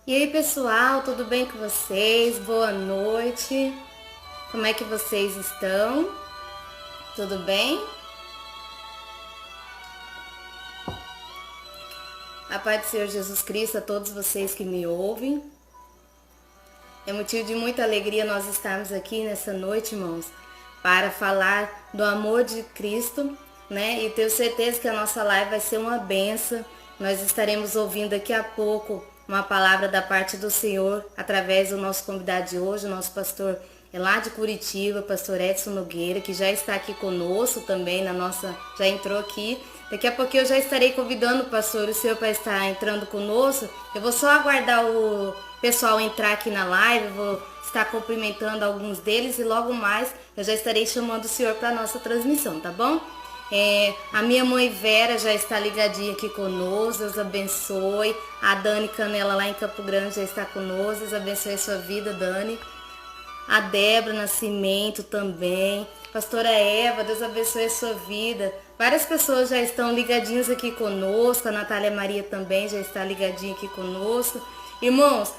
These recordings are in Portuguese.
E aí, pessoal, tudo bem com vocês? Boa noite. Como é que vocês estão? Tudo bem? A paz do Senhor Jesus Cristo a todos vocês que me ouvem. É motivo de muita alegria nós estarmos aqui nessa noite, irmãos, para falar do amor de Cristo, né? E tenho certeza que a nossa live vai ser uma benção. Nós estaremos ouvindo daqui a pouco uma palavra da parte do Senhor através do nosso convidado de hoje, o nosso pastor é lá de Curitiba, pastor Edson Nogueira, que já está aqui conosco também já entrou aqui. Daqui a pouquinho eu já estarei convidando o pastor, o senhor para estar entrando conosco. Eu vou só aguardar o pessoal entrar aqui na live, vou estar cumprimentando alguns deles e logo mais eu já estarei chamando o senhor para a nossa transmissão, tá bom? A minha mãe Vera já está ligadinha aqui conosco, Deus abençoe. A Dani Canela lá em Campo Grande já está conosco, Deus abençoe a sua vida, Dani. A Débora Nascimento também. Pastora Eva, Deus abençoe a sua vida. Várias pessoas já estão ligadinhas aqui conosco. A Natália Maria também já está ligadinha aqui conosco. Irmãos,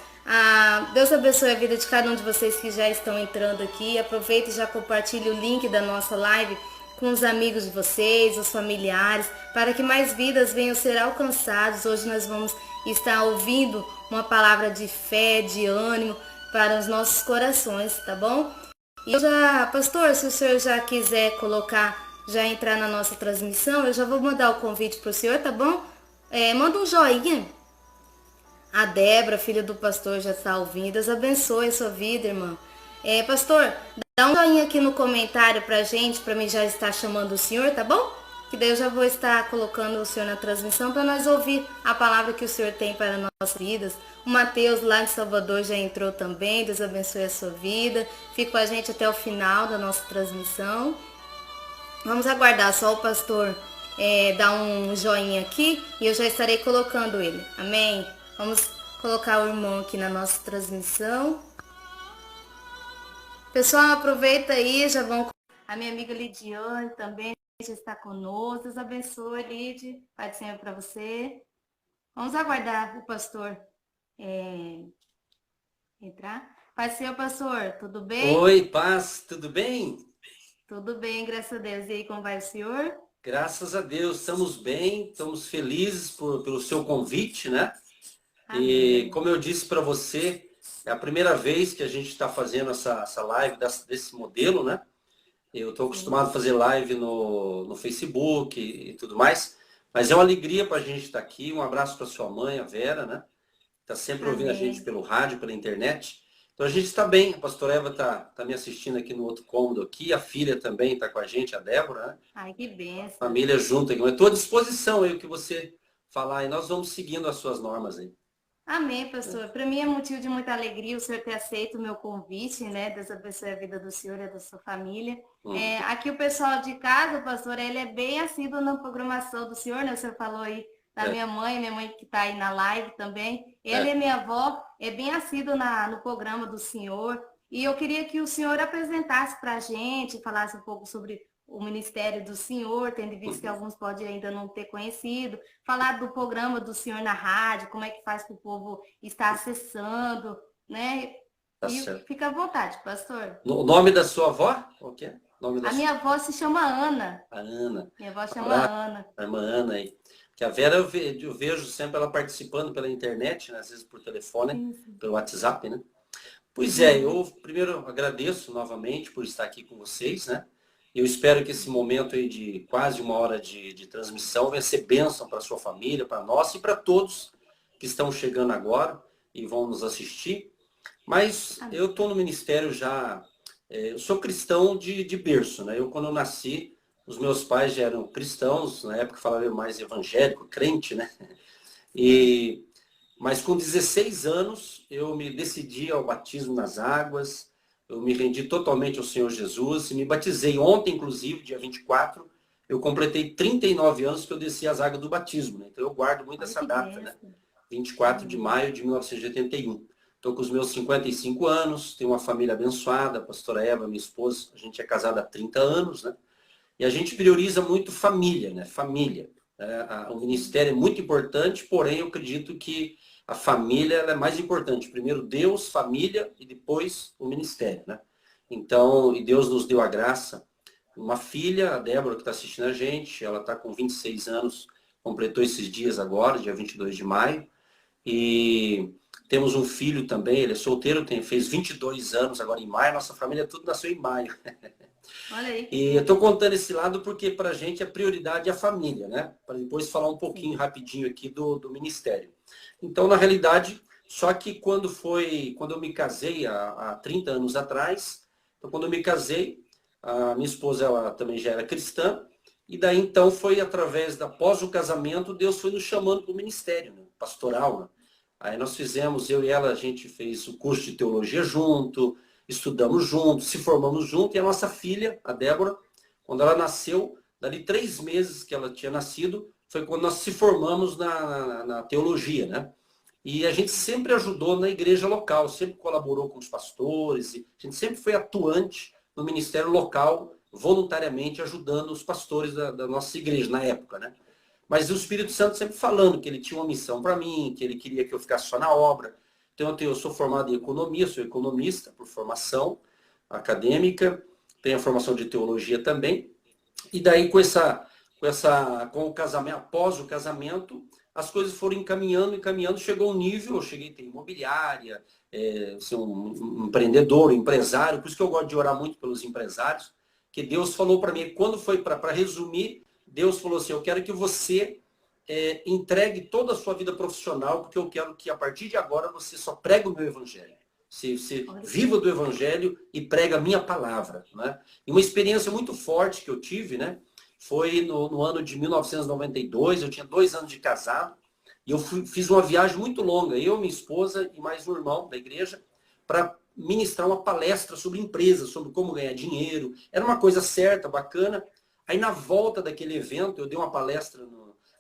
Deus abençoe a vida de cada um de vocês que já estão entrando aqui. Aproveite e já compartilhe o link da nossa live com os amigos de vocês, os familiares, para que mais vidas venham ser alcançadas. Hoje nós vamos estar ouvindo uma palavra de fé, de ânimo para os nossos corações, tá bom? E pastor, se o senhor já quiser já entrar na nossa transmissão, eu já vou mandar o convite para o senhor, tá bom? Manda um joinha. A Débora, filha do pastor, já está ouvindo. Deus abençoe a sua vida, irmã. Pastor, dá um joinha aqui no comentário pra gente, pra mim já estar chamando o senhor, tá bom? Que daí eu já vou estar colocando o senhor na transmissão para nós ouvir a palavra que o senhor tem para nossas vidas. O Mateus lá de Salvador já entrou também, Deus abençoe a sua vida. Fica com a gente até o final da nossa transmissão. Vamos aguardar só o pastor dar um joinha aqui e eu já estarei colocando ele. Amém? Vamos colocar o irmão aqui na nossa transmissão. Pessoal, aproveita aí, já vão. A minha amiga Lidiane também já está conosco. Deus abençoe, Lid. Pai do Senhor para você. Vamos aguardar o pastor entrar. Pai do Senhor, pastor, tudo bem? Oi, paz, tudo bem? Tudo bem, graças a Deus. E aí, como vai o senhor? Graças a Deus, estamos bem, estamos felizes pelo seu convite, né? Amém. E como eu disse para você, é a primeira vez que a gente está fazendo essa live desse modelo, né? Eu estou acostumado a fazer live no Facebook e tudo mais, mas é uma alegria para a gente estar aqui. Um abraço para sua mãe, a Vera, né? Está sempre ouvindo a gente pelo rádio, pela internet. Então a gente está bem, a pastora Eva está me assistindo aqui no outro cômodo aqui, a filha também está com a gente, a Débora, né? Ai, que benção. Família junto aqui. Eu estou à disposição aí o que você falar e nós vamos seguindo as suas normas aí. Amém, pastor. Para mim é motivo de muita alegria o senhor ter aceito o meu convite, né? Deus abençoe a vida do senhor e da sua família. Aqui o pessoal de casa, pastor, ele é bem assíduo na programação do senhor, né? O senhor falou aí da minha mãe que está aí na live também. Ele e minha avó é bem assíduo no programa do senhor. E eu queria que o senhor apresentasse para a gente, falasse um pouco sobre o ministério do senhor, tendo visto que alguns podem ainda não ter conhecido, falar do programa do senhor na rádio, como é que faz para o povo estar acessando, né? Tá E certo. fica à vontade, pastor. O nome da sua avó? O quê? Minha avó se chama Ana. A Ana. Minha avó chama Ana. A irmã Ana aí. Que a Vera eu vejo sempre ela participando pela internet, né? Às vezes por telefone, pelo WhatsApp, né? Pois é, eu primeiro agradeço novamente por estar aqui com vocês, né? Eu espero que esse momento aí de quase uma hora de transmissão venha ser bênção para a sua família, para nós e para todos que estão chegando agora e vão nos assistir. Mas eu estou no ministério já, eu sou cristão de berço, né? Quando eu nasci, os meus pais já eram cristãos, na época falavam mais evangélico, crente, né? Mas com 16 anos eu me decidi ao batismo nas águas, eu me rendi totalmente ao Senhor Jesus e me batizei ontem, inclusive, dia 24, eu completei 39 anos que eu desci as águas do batismo, né? Então eu guardo muito essa data, né? 24 de maio de 1981. Estou com os meus 55 anos, tenho uma família abençoada, a pastora Eva, minha esposa, a gente é casada há 30 anos, né? E a gente prioriza muito família, né? Família. O ministério é muito importante, porém eu acredito que a família ela é mais importante. Primeiro Deus, família e depois o ministério, né? Então, e Deus nos deu a graça. Uma filha, a Débora, que está assistindo a gente, ela está com 26 anos, completou esses dias agora, dia 22 de maio. E temos um filho também, ele é solteiro, fez 22 anos agora em maio. Nossa família tudo nasceu em maio. Olha aí. E eu estou contando esse lado porque para a gente a prioridade é a família, né? Para depois falar um pouquinho rapidinho aqui do ministério. Então, na realidade, só que quando eu me casei há 30 anos atrás, então quando eu me casei, a minha esposa ela também já era cristã, e daí então foi através após o casamento, Deus foi nos chamando para o ministério, né? Pastoral, né? Aí nós fizemos, eu e ela, a gente fez o curso de teologia junto, estudamos juntos, se formamos junto, e a nossa filha, a Débora, quando ela nasceu, dali 3 meses que ela tinha nascido, foi quando nós se formamos na teologia, né? E a gente sempre ajudou na igreja local, sempre colaborou com os pastores, e a gente sempre foi atuante no ministério local, voluntariamente ajudando os pastores da nossa igreja na época, né? Mas o Espírito Santo sempre falando que ele tinha uma missão para mim, que ele queria que eu ficasse só na obra. Então eu sou formado em economia, sou economista por formação acadêmica, tenho a formação de teologia também. E daí com o casamento, após o casamento, as coisas foram encaminhando, chegou um nível, eu cheguei a ter imobiliária, ser um empreendedor, um empresário, por isso que eu gosto de orar muito pelos empresários, que Deus falou para mim, quando foi para resumir, Deus falou assim, eu quero que você entregue toda a sua vida profissional, porque eu quero que a partir de agora você só pregue o meu evangelho. Você viva do evangelho e prega a minha palavra. Né? E uma experiência muito forte que eu tive, né? Foi no ano de 1992, eu tinha 2 anos de casado, e eu fiz uma viagem muito longa, eu, minha esposa e mais um irmão da igreja, para ministrar uma palestra sobre empresas, sobre como ganhar dinheiro. Era uma coisa certa, bacana. Aí na volta daquele evento, eu dei uma palestra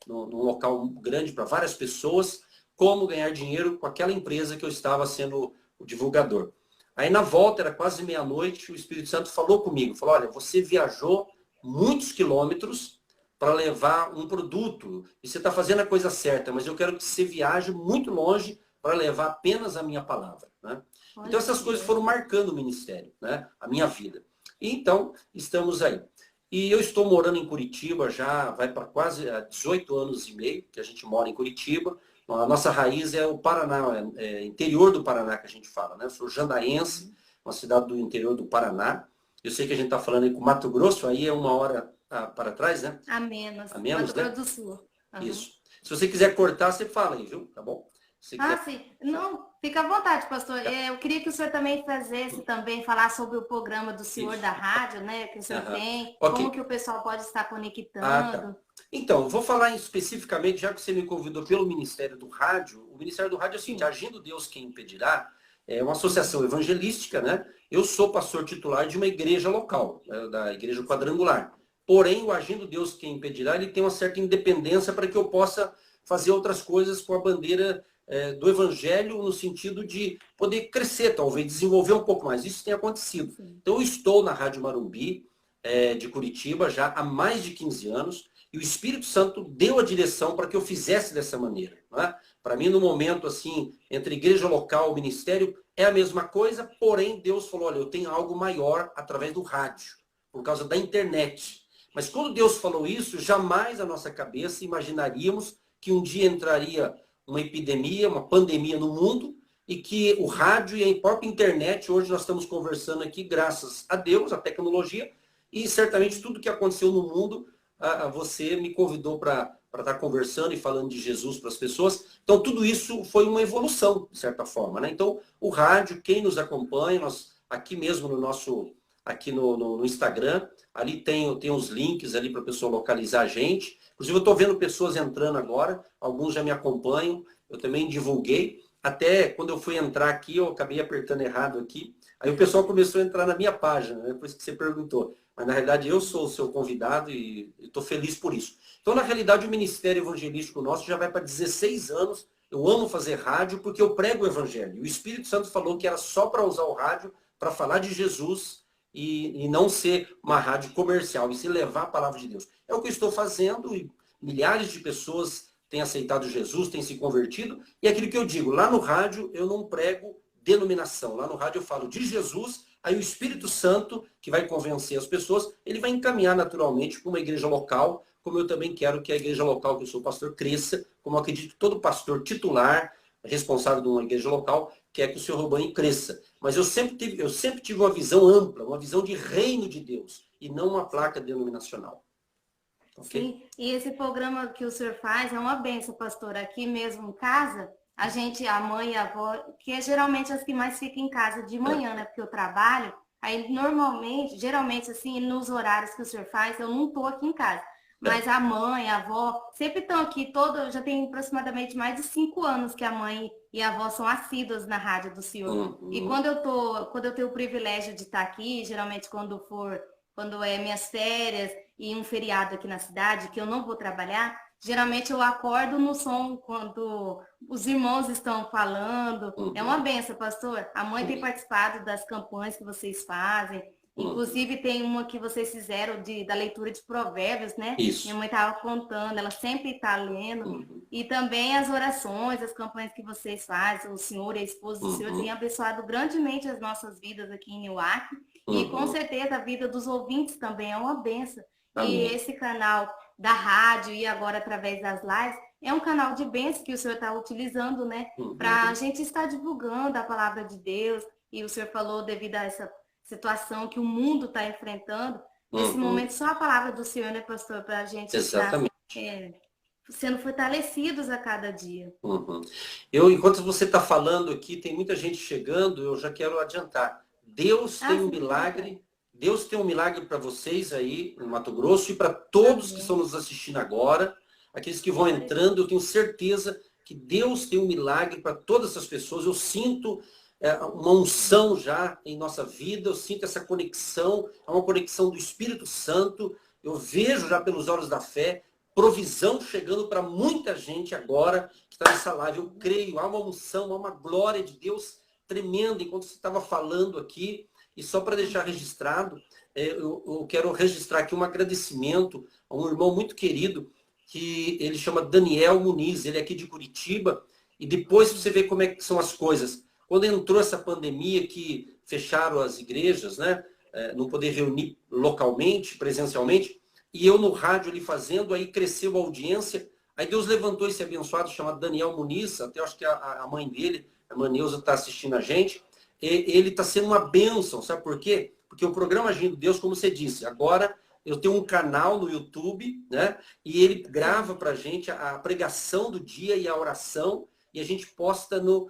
num local grande para várias pessoas, como ganhar dinheiro com aquela empresa que eu estava sendo o divulgador. Aí na volta, era quase meia-noite, o Espírito Santo falou comigo, falou, olha, você viajou muitos quilômetros para levar um produto, e você está fazendo a coisa certa, mas eu quero que você viaje muito longe para levar apenas a minha palavra. Né? Então essas coisas foram marcando o ministério, né? A minha vida. E então, estamos aí. E eu estou morando em Curitiba já, vai para quase 18 anos e meio que a gente mora em Curitiba. A nossa raiz é o Paraná, interior do Paraná que a gente fala, né? Eu sou jandaense, uma cidade do interior do Paraná. Eu sei que a gente está falando aí com Mato Grosso, aí é 1 hora para trás, né? A menos, a menos, Mato né? Grosso do Sul. Uhum. Isso. Se você quiser cortar, você fala aí, viu? Tá bom? Sim. Não, fica à vontade, pastor. Eu queria que o senhor também falar sobre o programa do senhor da rádio, né? Que o senhor tem, como que o pessoal pode estar conectando. Tá. Então, vou falar especificamente, já que você me convidou pelo Ministério do Rádio, o Ministério do Rádio é o seguinte, Agindo Deus Quem Impedirá, é uma associação evangelística, né? Eu sou pastor titular de uma igreja local, né? Da Igreja Quadrangular. Porém, o Agindo Deus Quem Impedirá, ele tem uma certa independência para que eu possa fazer outras coisas com a bandeira do evangelho, no sentido de poder crescer, talvez, desenvolver um pouco mais. Isso tem acontecido. Sim. Então, eu estou na Rádio Marumbi, de Curitiba, já há mais de 15 anos, e o Espírito Santo deu a direção para que eu fizesse dessa maneira. Né? Para mim, no momento, assim, entre igreja local e ministério, é a mesma coisa, porém, Deus falou, olha, eu tenho algo maior através do rádio, por causa da internet. Mas quando Deus falou isso, jamais a nossa cabeça imaginaríamos que um dia entraria uma epidemia, uma pandemia no mundo, e que o rádio e a própria internet, hoje nós estamos conversando aqui, graças a Deus, a tecnologia, e certamente tudo que aconteceu no mundo, você me convidou para estar conversando e falando de Jesus para as pessoas. Então, tudo isso foi uma evolução, de certa forma. Né? Então, o rádio, quem nos acompanha, nós aqui mesmo aqui no Instagram, ali tem os links ali para a pessoa localizar a gente. Inclusive, eu estou vendo pessoas entrando agora, alguns já me acompanham, eu também divulguei. Até quando eu fui entrar aqui, eu acabei apertando errado aqui. Aí o pessoal começou a entrar na minha página, né? Depois que você perguntou. Mas, na realidade, eu sou o seu convidado e estou feliz por isso. Então, na realidade, o Ministério Evangelístico nosso já vai para 16 anos. Eu amo fazer rádio porque eu prego o Evangelho. O Espírito Santo falou que era só para usar o rádio para falar de Jesus e não ser uma rádio comercial, e se levar a palavra de Deus. É o que eu estou fazendo e milhares de pessoas tem aceitado Jesus, tem se convertido. E aquilo que eu digo, lá no rádio eu não prego denominação. Lá no rádio eu falo de Jesus, aí o Espírito Santo, que vai convencer as pessoas, ele vai encaminhar naturalmente para uma igreja local, como eu também quero que a igreja local, que eu sou pastor, cresça, como eu acredito que todo pastor titular, responsável de uma igreja local, quer que o seu rebanho cresça. Mas eu sempre tive uma visão ampla, uma visão de reino de Deus, e não uma placa denominacional. Okay? Sim, e esse programa que o senhor faz é uma bênção, pastor. Aqui mesmo em casa, a gente, a mãe e a avó, que é geralmente as que mais ficam em casa de manhã, né? Porque eu trabalho, aí normalmente, geralmente assim, nos horários que o senhor faz, eu não estou aqui em casa. Mas a mãe, a avó, sempre estão aqui, já tem aproximadamente mais de 5 anos que a mãe e a avó são assíduas na rádio do senhor. E quando eu tenho o privilégio de estar aqui, geralmente quando é minhas férias e um feriado aqui na cidade, que eu não vou trabalhar, geralmente eu acordo no som quando os irmãos estão falando. É uma benção, pastor. A mãe tem participado das campanhas que vocês fazem. Inclusive tem uma que vocês fizeram da leitura de provérbios, né? Isso. Minha mãe estava contando, ela sempre está lendo. E também as orações, as campanhas que vocês fazem, o senhor e a esposa do senhor têm abençoado grandemente as nossas vidas aqui em Newark. E com certeza a vida dos ouvintes também é uma benção. E esse canal da rádio e agora através das lives é um canal de bênção que o senhor está utilizando, né? Para a gente estar divulgando a palavra de Deus. E o senhor falou devido a essa situação que o mundo está enfrentando. Nesse momento, só a palavra do senhor, né, pastor? Para a gente estar sendo fortalecidos a cada dia. Enquanto você está falando aqui, tem muita gente chegando, eu já quero adiantar. Deus tem um milagre. Deus tem um milagre para vocês aí no Mato Grosso e para todos que estão nos assistindo agora, aqueles que vão entrando, eu tenho certeza que Deus tem um milagre para todas essas pessoas. Eu sinto uma unção já em nossa vida, eu sinto essa conexão, é uma conexão do Espírito Santo, eu vejo já pelos olhos da fé, provisão chegando para muita gente agora que está nessa live. Eu creio, há uma unção, há uma glória de Deus tremenda enquanto você estava falando aqui. E só para deixar registrado, eu quero registrar aqui um agradecimento a um irmão muito querido, que ele chama Daniel Muniz, ele é aqui de Curitiba, e depois você vê como é que são as coisas. Quando entrou essa pandemia que fecharam as igrejas, né, não poder reunir localmente, presencialmente, e eu no rádio ali fazendo, aí cresceu a audiência, aí Deus levantou esse abençoado chamado Daniel Muniz, até acho que a mãe dele, a Maneuza, está assistindo a gente. Ele está sendo uma bênção, sabe por quê? Porque o programa Agindo Deus, como você disse, agora eu tenho um canal no YouTube, né? E ele grava para a gente a pregação do dia e a oração, e a gente posta no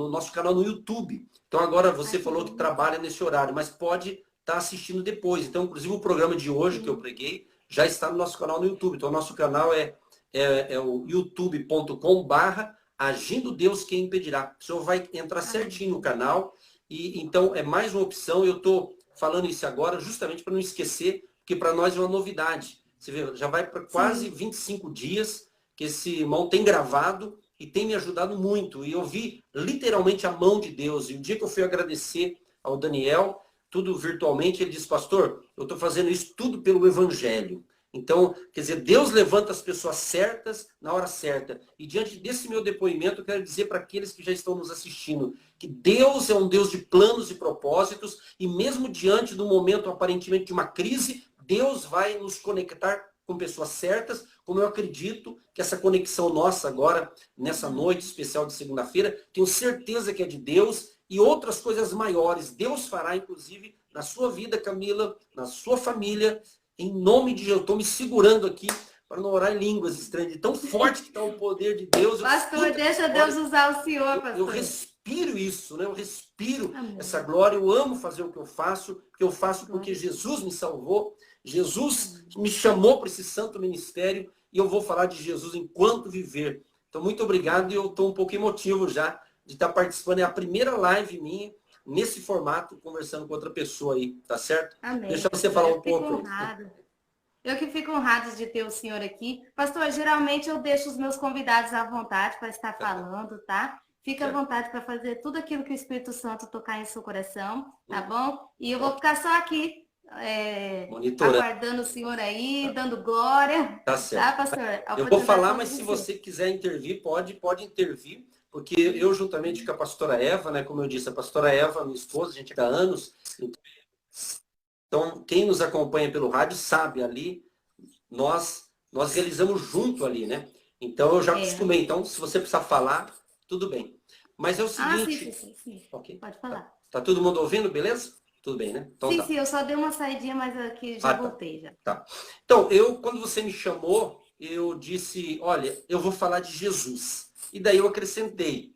nosso canal no YouTube. Então agora você falou que trabalha nesse horário, mas pode estar assistindo depois. Então, inclusive, o programa de hoje que eu preguei já está no nosso canal no YouTube. Então, o nosso canal é o youtube.com/Agindo Deus Quem Impedirá. O senhor vai entrar certinho no canal. E então é mais uma opção. Eu estou falando isso agora justamente para não esquecer, porque para nós é uma novidade. Você vê, já vai para quase 25 dias que esse irmão tem gravado e tem me ajudado muito. E eu vi literalmente a mão de Deus. E o dia que eu fui agradecer ao Daniel, tudo virtualmente, ele disse: pastor, eu estou fazendo isso tudo pelo Evangelho. Então, quer dizer, Deus levanta as pessoas certas na hora certa. E diante desse meu depoimento, eu quero dizer para aqueles que já estão nos assistindo que Deus é um Deus de planos e propósitos, e mesmo diante do momento aparentemente de uma crise, Deus vai nos conectar com pessoas certas, como eu acredito que essa conexão nossa agora, nessa noite especial de segunda-feira, tenho certeza que é de Deus, e outras coisas maiores Deus fará, inclusive, na sua vida, Camila, na sua família. Em nome de Jesus, eu estou me segurando aqui para não orar em línguas estranhas. De tão forte que está o poder de Deus. Pastor, deixa Deus usar o senhor, pastor. Eu respiro isso, né? Eu respiro essa glória. Eu amo fazer o que eu faço, porque eu faço porque Jesus me salvou. Jesus me chamou para esse santo ministério e eu vou falar de Jesus enquanto viver. Então, muito obrigado, e eu estou um pouco emotivo já de estar participando. É a primeira live minha nesse formato, conversando com outra pessoa aí, tá certo? Amém. Deixa você falar um pouco. Honrada. Eu que fico honrada de ter o senhor aqui. Pastor, geralmente eu deixo os meus convidados à vontade para estar falando, tá? Fica à vontade para fazer tudo aquilo que o Espírito Santo tocar em seu coração, tá bom? E eu vou ficar só aqui Monitorando. aguardando o senhor aí, dando glória. Tá Tá, certo. pastor? A Eu vou oportunidade falar, é mas toda se de você quiser intervir, pode intervir, porque eu, juntamente com a pastora Eva, né, como eu disse, a pastora Eva, minha esposa, a gente há anos, então quem nos acompanha pelo rádio sabe ali, nós realizamos junto ali, né? Então eu já É. acostumei, então se você precisar falar, tudo bem. Mas é o Ah, sim, sim, seguinte, sim, sim. ok, Pode tá, falar. tá todo mundo ouvindo, beleza? Tudo bem, né? Então Sim, tá. sim, eu só dei uma saidinha, mas aqui já Ah, tá. voltei já. Tá. Então, quando você me chamou, eu disse, olha, eu vou falar de Jesus. E daí eu acrescentei,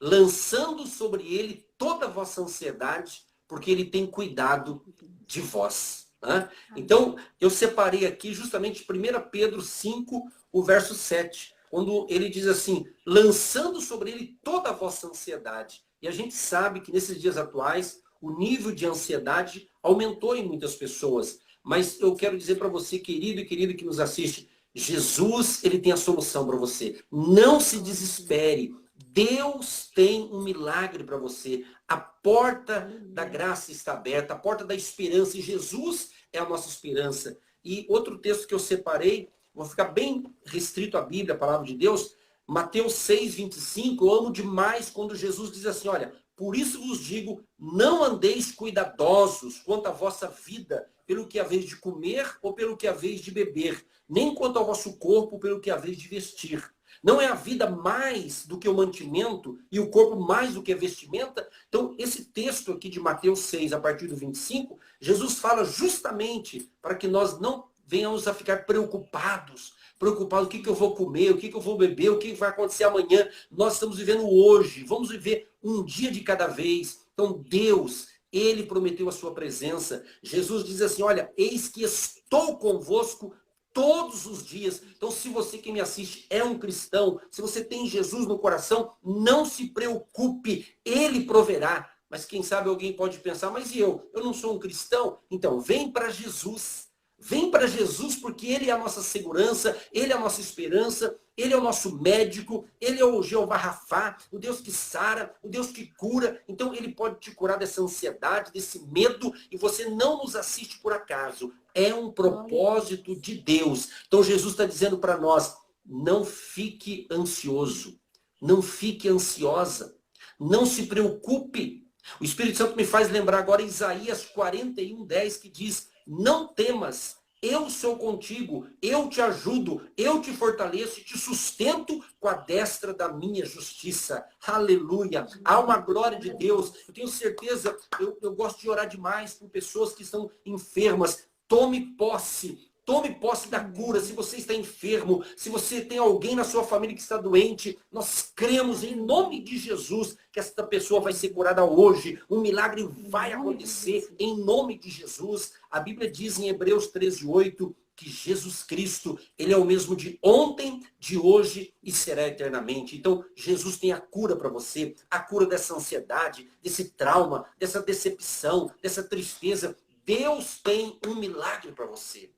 lançando sobre ele toda a vossa ansiedade, porque ele tem cuidado de vós. Né? Então, eu separei aqui justamente 1 Pedro 5, o verso 7, quando ele diz assim, lançando sobre ele toda a vossa ansiedade. E a gente sabe que nesses dias atuais, o nível de ansiedade aumentou em muitas pessoas. Mas eu quero dizer para você, querido e querido que nos assiste, Jesus, ele tem a solução para você. Não se desespere. Deus tem um milagre para você. A porta da graça está aberta, a porta da esperança. E Jesus é a nossa esperança. E outro texto que eu separei, vou ficar bem restrito à Bíblia, a palavra de Deus, Mateus 6,25, eu amo demais quando Jesus diz assim, olha, por isso vos digo, não andeis cuidadosos quanto à vossa vida, pelo que haveis de comer ou pelo que haveis de beber, nem quanto ao vosso corpo, pelo que haveis de vestir. Não é a vida mais do que o mantimento e o corpo mais do que a vestimenta? Então, esse texto aqui de Mateus 6, a partir do 25, Jesus fala justamente para que nós não venhamos a ficar preocupados o que eu vou comer, o que eu vou beber, o que vai acontecer amanhã. Nós estamos vivendo hoje, vamos viver um dia de cada vez. Então, Deus, ele prometeu a sua presença. Jesus diz assim, olha, eis que estou convosco todos os dias. Então, se você que me assiste é um cristão, se você tem Jesus no coração, não se preocupe, ele proverá. Mas quem sabe alguém pode pensar, mas e eu? Eu não sou um cristão? Então, vem para Jesus. Vem para Jesus porque ele é a nossa segurança, ele é a nossa esperança, ele é o nosso médico, ele é o Jeová Rafá, o Deus que sara, o Deus que cura. Então ele pode te curar dessa ansiedade, desse medo, e você não nos assiste por acaso. É um propósito de Deus. Então Jesus está dizendo para nós, não fique ansioso, não fique ansiosa, não se preocupe. O Espírito Santo me faz lembrar agora Isaías 41:10, que diz, não temas, eu sou contigo, eu te ajudo, eu te fortaleço e te sustento com a destra da minha justiça. Aleluia! Há uma glória de Deus. Eu tenho certeza, eu gosto de orar demais por pessoas que estão enfermas. Tome posse da cura. Se você está enfermo, se você tem alguém na sua família que está doente, nós cremos em nome de Jesus que esta pessoa vai ser curada hoje. Um milagre vai acontecer em nome de Jesus. A Bíblia diz em Hebreus 13:8 que Jesus Cristo, ele é o mesmo de ontem, de hoje e será eternamente. Então, Jesus tem a cura para você, a cura dessa ansiedade, desse trauma, dessa decepção, dessa tristeza. Deus tem um milagre para você.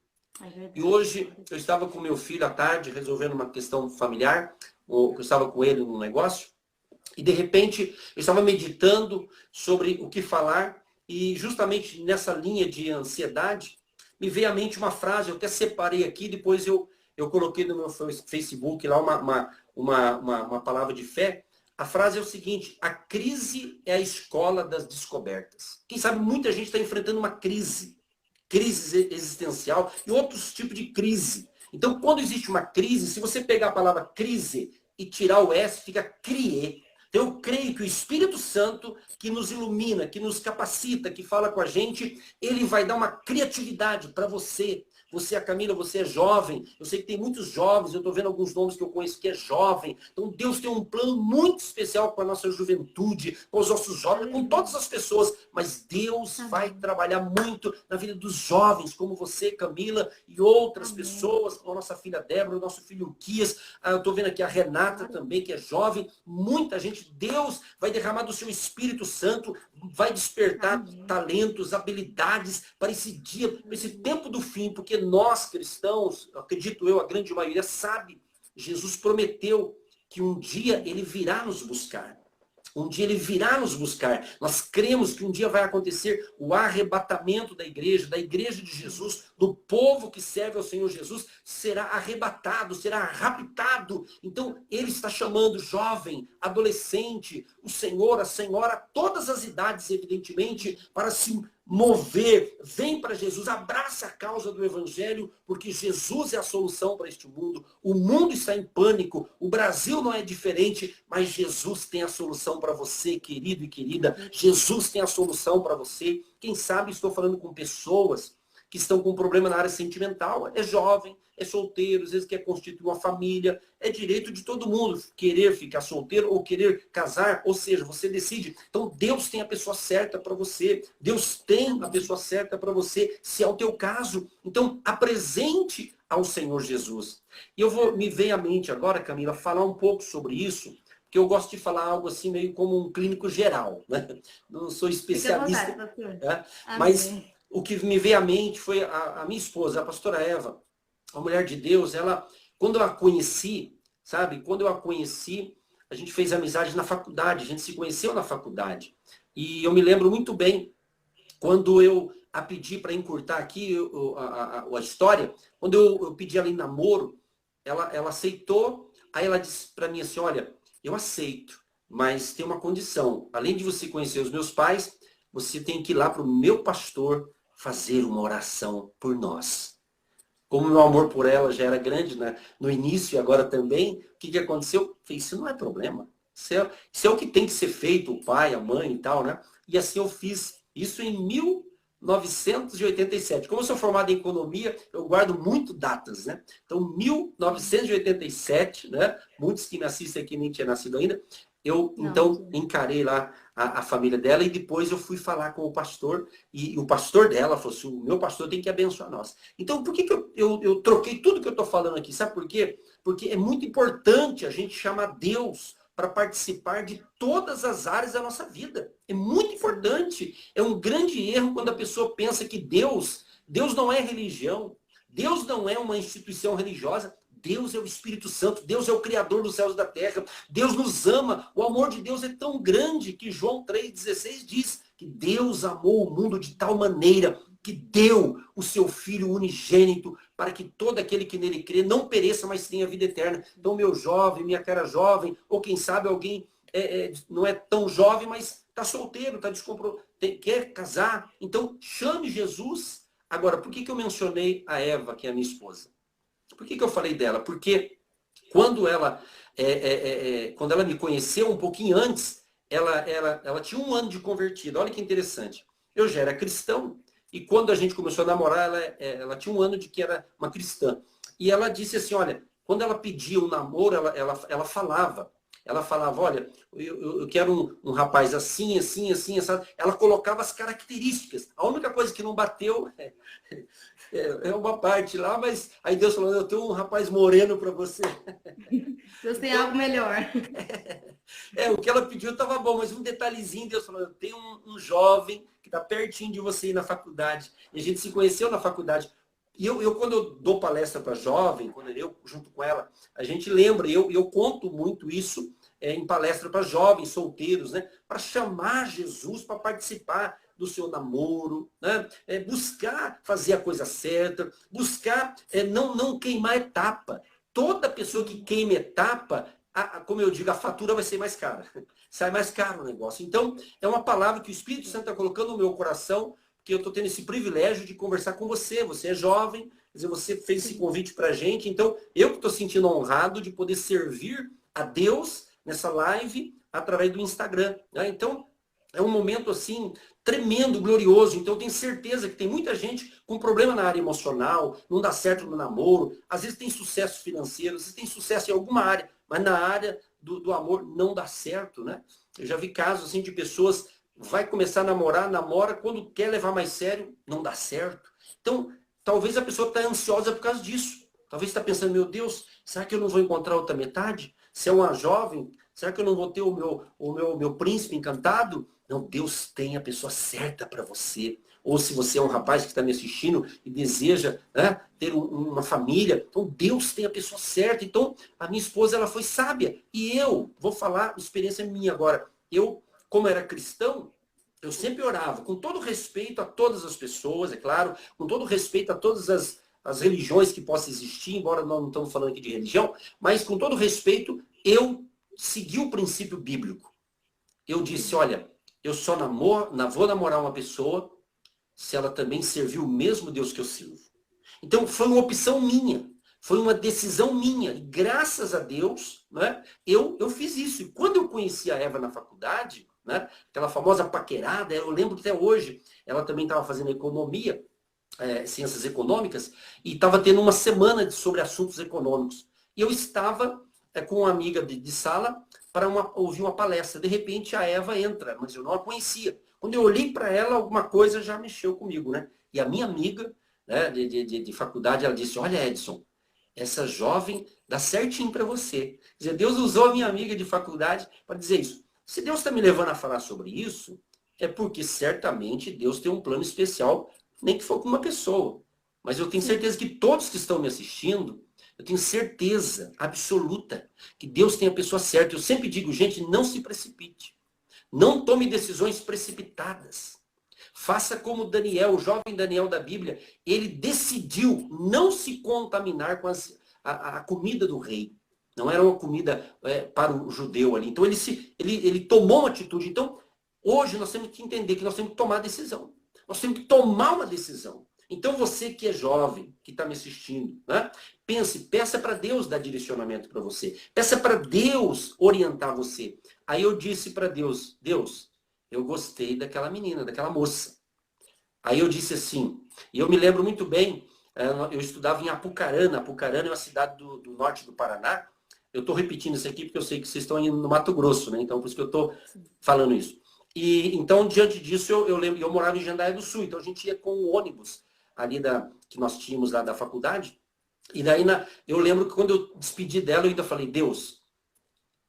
E hoje eu estava com meu filho à tarde, resolvendo uma questão familiar, eu estava com ele num negócio, e de repente eu estava meditando sobre o que falar, e justamente nessa linha de ansiedade, me veio à mente uma frase, eu até separei aqui, depois eu coloquei no meu Facebook lá uma palavra de fé. A frase é o seguinte, a crise é a escola das descobertas. Quem sabe muita gente está enfrentando uma crise existencial e outros tipos de crise. Então, quando existe uma crise, se você pegar a palavra crise e tirar o S, fica crie. Então, eu creio que o Espírito Santo, que nos ilumina, que nos capacita, que fala com a gente, ele vai dar uma criatividade para você. Você, a Camila, você é jovem. Eu sei que tem muitos jovens, eu estou vendo alguns nomes que eu conheço que é jovem. Então, Deus tem um plano muito especial com a nossa juventude, com os nossos jovens, com todas as pessoas. Mas Deus vai trabalhar muito na vida dos jovens, como você, Camila, e outras pessoas, como a nossa filha Débora, o nosso filho Kias. Eu estou vendo aqui a Renata também, que é jovem. Muita gente. Deus vai derramar do seu Espírito Santo, vai despertar talentos, habilidades para esse dia, para esse tempo do fim, porque nós cristãos, acredito eu, a grande maioria sabe, Jesus prometeu que um dia ele virá nos buscar. Um dia ele virá nos buscar. Nós cremos que um dia vai acontecer o arrebatamento da igreja de Jesus, do povo que serve ao Senhor Jesus, será arrebatado, será raptado. Então, ele está chamando jovem, adolescente, o senhor, a senhora, todas as idades, evidentemente, para se mover. Vem para Jesus, abraça a causa do evangelho, porque Jesus é a solução para este mundo. O mundo está em pânico, o Brasil não é diferente, mas Jesus tem a solução para você, querido e querida. Jesus tem a solução para você. Quem sabe estou falando com pessoas que estão com problema na área sentimental. É jovem, é solteiro, às vezes quer constituir uma família. É direito de todo mundo querer ficar solteiro ou querer casar. Ou seja, você decide. Então Deus tem a pessoa certa para você. Deus tem a pessoa certa para você, se é o teu caso. Então apresente ao Senhor Jesus. E me veio à mente agora, Camila, falar um pouco sobre isso, porque eu gosto de falar algo assim meio como um clínico geral, né? Não sou especialista. Fique à vontade, Né? Mas o que me veio à mente foi a minha esposa, a pastora Eva, a mulher de Deus. Ela, quando eu a conheci, sabe? Quando eu a conheci, a gente fez amizade na faculdade, a gente se conheceu na faculdade. E eu me lembro muito bem, quando eu a pedi para encurtar aqui a história, quando eu pedi ela em namoro, ela aceitou. Aí ela disse para mim assim, olha, eu aceito, mas tem uma condição. Além de você conhecer os meus pais, você tem que ir lá para o meu pastor fazer uma oração por nós. Como meu amor por ela já era grande, né, no início e agora também, o que aconteceu? Eu falei, isso não é problema. Isso é o que tem que ser feito, o pai, a mãe e tal, né? E assim eu fiz isso em 1987. Como eu sou formado em economia, eu guardo muito datas, né? Então, 1987, né? Muitos que me assistem aqui nem tinham nascido ainda. Eu, então, encarei lá a família dela e depois eu fui falar com o pastor e o pastor dela falou assim, o meu pastor tem que abençoar nós. Então, por que eu troquei tudo que eu estou falando aqui? Sabe por quê? Porque é muito importante a gente chamar Deus para participar de todas as áreas da nossa vida. É muito importante. É um grande erro quando a pessoa pensa que Deus não é religião, Deus não é uma instituição religiosa. Deus é o Espírito Santo, Deus é o Criador dos céus e da terra, Deus nos ama, o amor de Deus é tão grande que João 3,16 diz que Deus amou o mundo de tal maneira que deu o seu Filho unigênito para que todo aquele que nele crê não pereça, mas tenha vida eterna. Então, meu jovem, minha cara jovem, ou quem sabe alguém não é tão jovem, mas está solteiro, quer casar, então chame Jesus. Agora, por que eu mencionei a Eva, que é a minha esposa? Por que eu falei dela? Porque quando ela me conheceu um pouquinho antes, ela tinha 1 ano de convertida. Olha que interessante. Eu já era cristão e quando a gente começou a namorar, ela tinha 1 ano de que era uma cristã. E ela disse assim, olha, quando ela pedia um namoro, ela falava. Ela falava, olha, eu quero um rapaz assim, assim, assim, assim. Ela colocava as características. A única coisa que não bateu é uma parte lá, mas aí Deus falou, eu tenho um rapaz moreno para você. Deus tem algo melhor. O que ela pediu estava bom, mas um detalhezinho, Deus falou, eu tenho um jovem que está pertinho de você ir na faculdade. E a gente se conheceu na faculdade. E eu quando eu dou palestra para jovem, quando eu junto com ela, a gente lembra, eu conto muito isso em palestra para jovens solteiros, né? Para chamar Jesus para participar do seu namoro, né? Buscar fazer a coisa certa, buscar não queimar etapa. Toda pessoa que queima etapa, como eu digo, a fatura vai ser mais cara. Sai mais caro o negócio. Então, é uma palavra que o Espírito Santo está colocando no meu coração, que eu estou tendo esse privilégio de conversar com você. Você é jovem, quer dizer, você fez esse convite para a gente. Então, eu que estou sentindo honrado de poder servir a Deus nessa live através do Instagram. Né? Então, é um momento assim tremendo, glorioso. Então, eu tenho certeza que tem muita gente com problema na área emocional, não dá certo no namoro, às vezes tem sucesso financeiro, às vezes tem sucesso em alguma área, mas na área do amor não dá certo, né? Eu já vi casos assim de pessoas, vai começar a namorar, namora, quando quer levar mais sério, não dá certo. Então, talvez a pessoa está ansiosa por causa disso. Talvez está pensando, meu Deus, será que eu não vou encontrar outra metade? Se é uma jovem, será que eu não vou ter o meu príncipe encantado? Não, Deus tem a pessoa certa para você. Ou se você é um rapaz que está me assistindo e deseja, né, ter uma família, então Deus tem a pessoa certa. Então, a minha esposa ela foi sábia. E eu vou falar, experiência minha agora, eu, como era cristão, eu sempre orava, com todo respeito a todas as pessoas, é claro, com todo respeito a todas as religiões que possam existir, embora nós não estamos falando aqui de religião, mas com todo respeito, eu segui o princípio bíblico. Eu disse, olha, eu só vou namorar uma pessoa se ela também servir o mesmo Deus que eu sirvo. Então, foi uma opção minha, foi uma decisão minha. E graças a Deus, né, eu fiz isso. E quando eu conheci a Eva na faculdade, né, aquela famosa paquerada, eu lembro até hoje, ela também estava fazendo economia, ciências econômicas, e estava tendo uma semana sobre assuntos econômicos. E eu estava com uma amiga de sala para ouvir uma palestra. De repente, a Eva entra, mas eu não a conhecia. Quando eu olhei para ela, alguma coisa já mexeu comigo, né? E a minha amiga, né, de faculdade, ela disse, olha, Edson, essa jovem dá certinho para você. Quer dizer, Deus usou a minha amiga de faculdade para dizer isso. Se Deus está me levando a falar sobre isso, é porque certamente Deus tem um plano especial, nem que for com uma pessoa. Mas eu tenho certeza que todos que estão me assistindo, eu tenho certeza absoluta que Deus tem a pessoa certa. Eu sempre digo, gente, não se precipite. Não tome decisões precipitadas. Faça como Daniel, o jovem Daniel da Bíblia, ele decidiu não se contaminar com a comida do rei. Não era uma comida para o judeu ali. Então ele tomou uma atitude. Então, hoje nós temos que entender que nós temos que tomar decisão. Nós temos que tomar uma decisão. Então, você que é jovem, que está me assistindo, né? Peça para Deus dar direcionamento para você. Peça para Deus orientar você. Aí eu disse para Deus, Deus, eu gostei daquela menina, daquela moça. Aí eu disse assim, e eu me lembro muito bem, eu estudava em Apucarana. Apucarana é uma cidade do norte do Paraná. Eu estou repetindo isso aqui porque eu sei que vocês estão indo no Mato Grosso, né? Então, por isso que eu estou falando isso. E então, diante disso, eu lembro, eu morava em Jandaia do Sul, então a gente ia com o ônibus ali que nós tínhamos lá da faculdade. E daí eu lembro que quando eu despedi dela, eu ainda falei, Deus,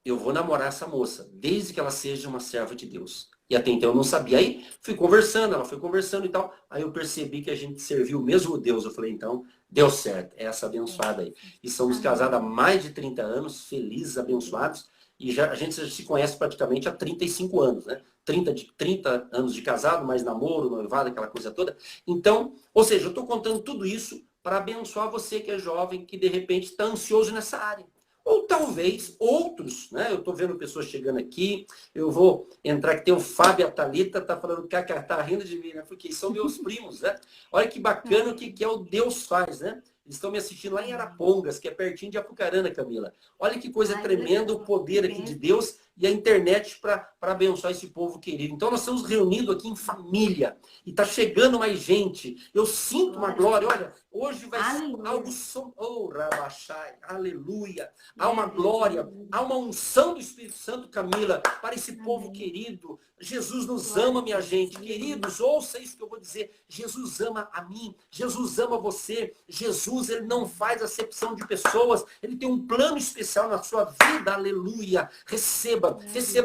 eu vou namorar essa moça, desde que ela seja uma serva de Deus. E até então eu não sabia. Aí fui conversando, ela foi conversando e tal. Aí eu percebi que a gente serviu o mesmo Deus. Eu falei, então, deu certo, é essa abençoada aí. E somos casados há mais de 30 anos, felizes, abençoados. E a gente já se conhece praticamente há 35 anos, né? 30 anos de casado, mais namoro, noivado, aquela coisa toda. Então, ou seja, eu estou contando tudo isso para abençoar você que é jovem, que de repente está ansioso nessa área. Ou talvez outros, né? Eu estou vendo pessoas chegando aqui, eu vou entrar, que tem o Fábio e a Thalita, tá falando que tá rindo de mim, né? Porque são meus primos, né? Olha que bacana o que é o Deus faz, né? Eles estão me assistindo lá em Arapongas, que é pertinho de Apucarana, Camila. Olha que coisa tremenda o poder aqui de Deus e a internet para abençoar esse povo querido. Então nós estamos reunidos aqui em família e está chegando mais gente. Eu sinto uma glória. Olha, hoje vai ser algo... Oh, Rabachai, aleluia. Há uma glória, há uma unção do Espírito Santo, Camila, para esse povo querido. Jesus nos ama, minha gente. Queridos, ouça isso que eu vou dizer. Jesus ama a mim, Jesus ama você. Jesus, ele não faz acepção de pessoas. Ele tem um plano especial na sua vida, aleluia. Receba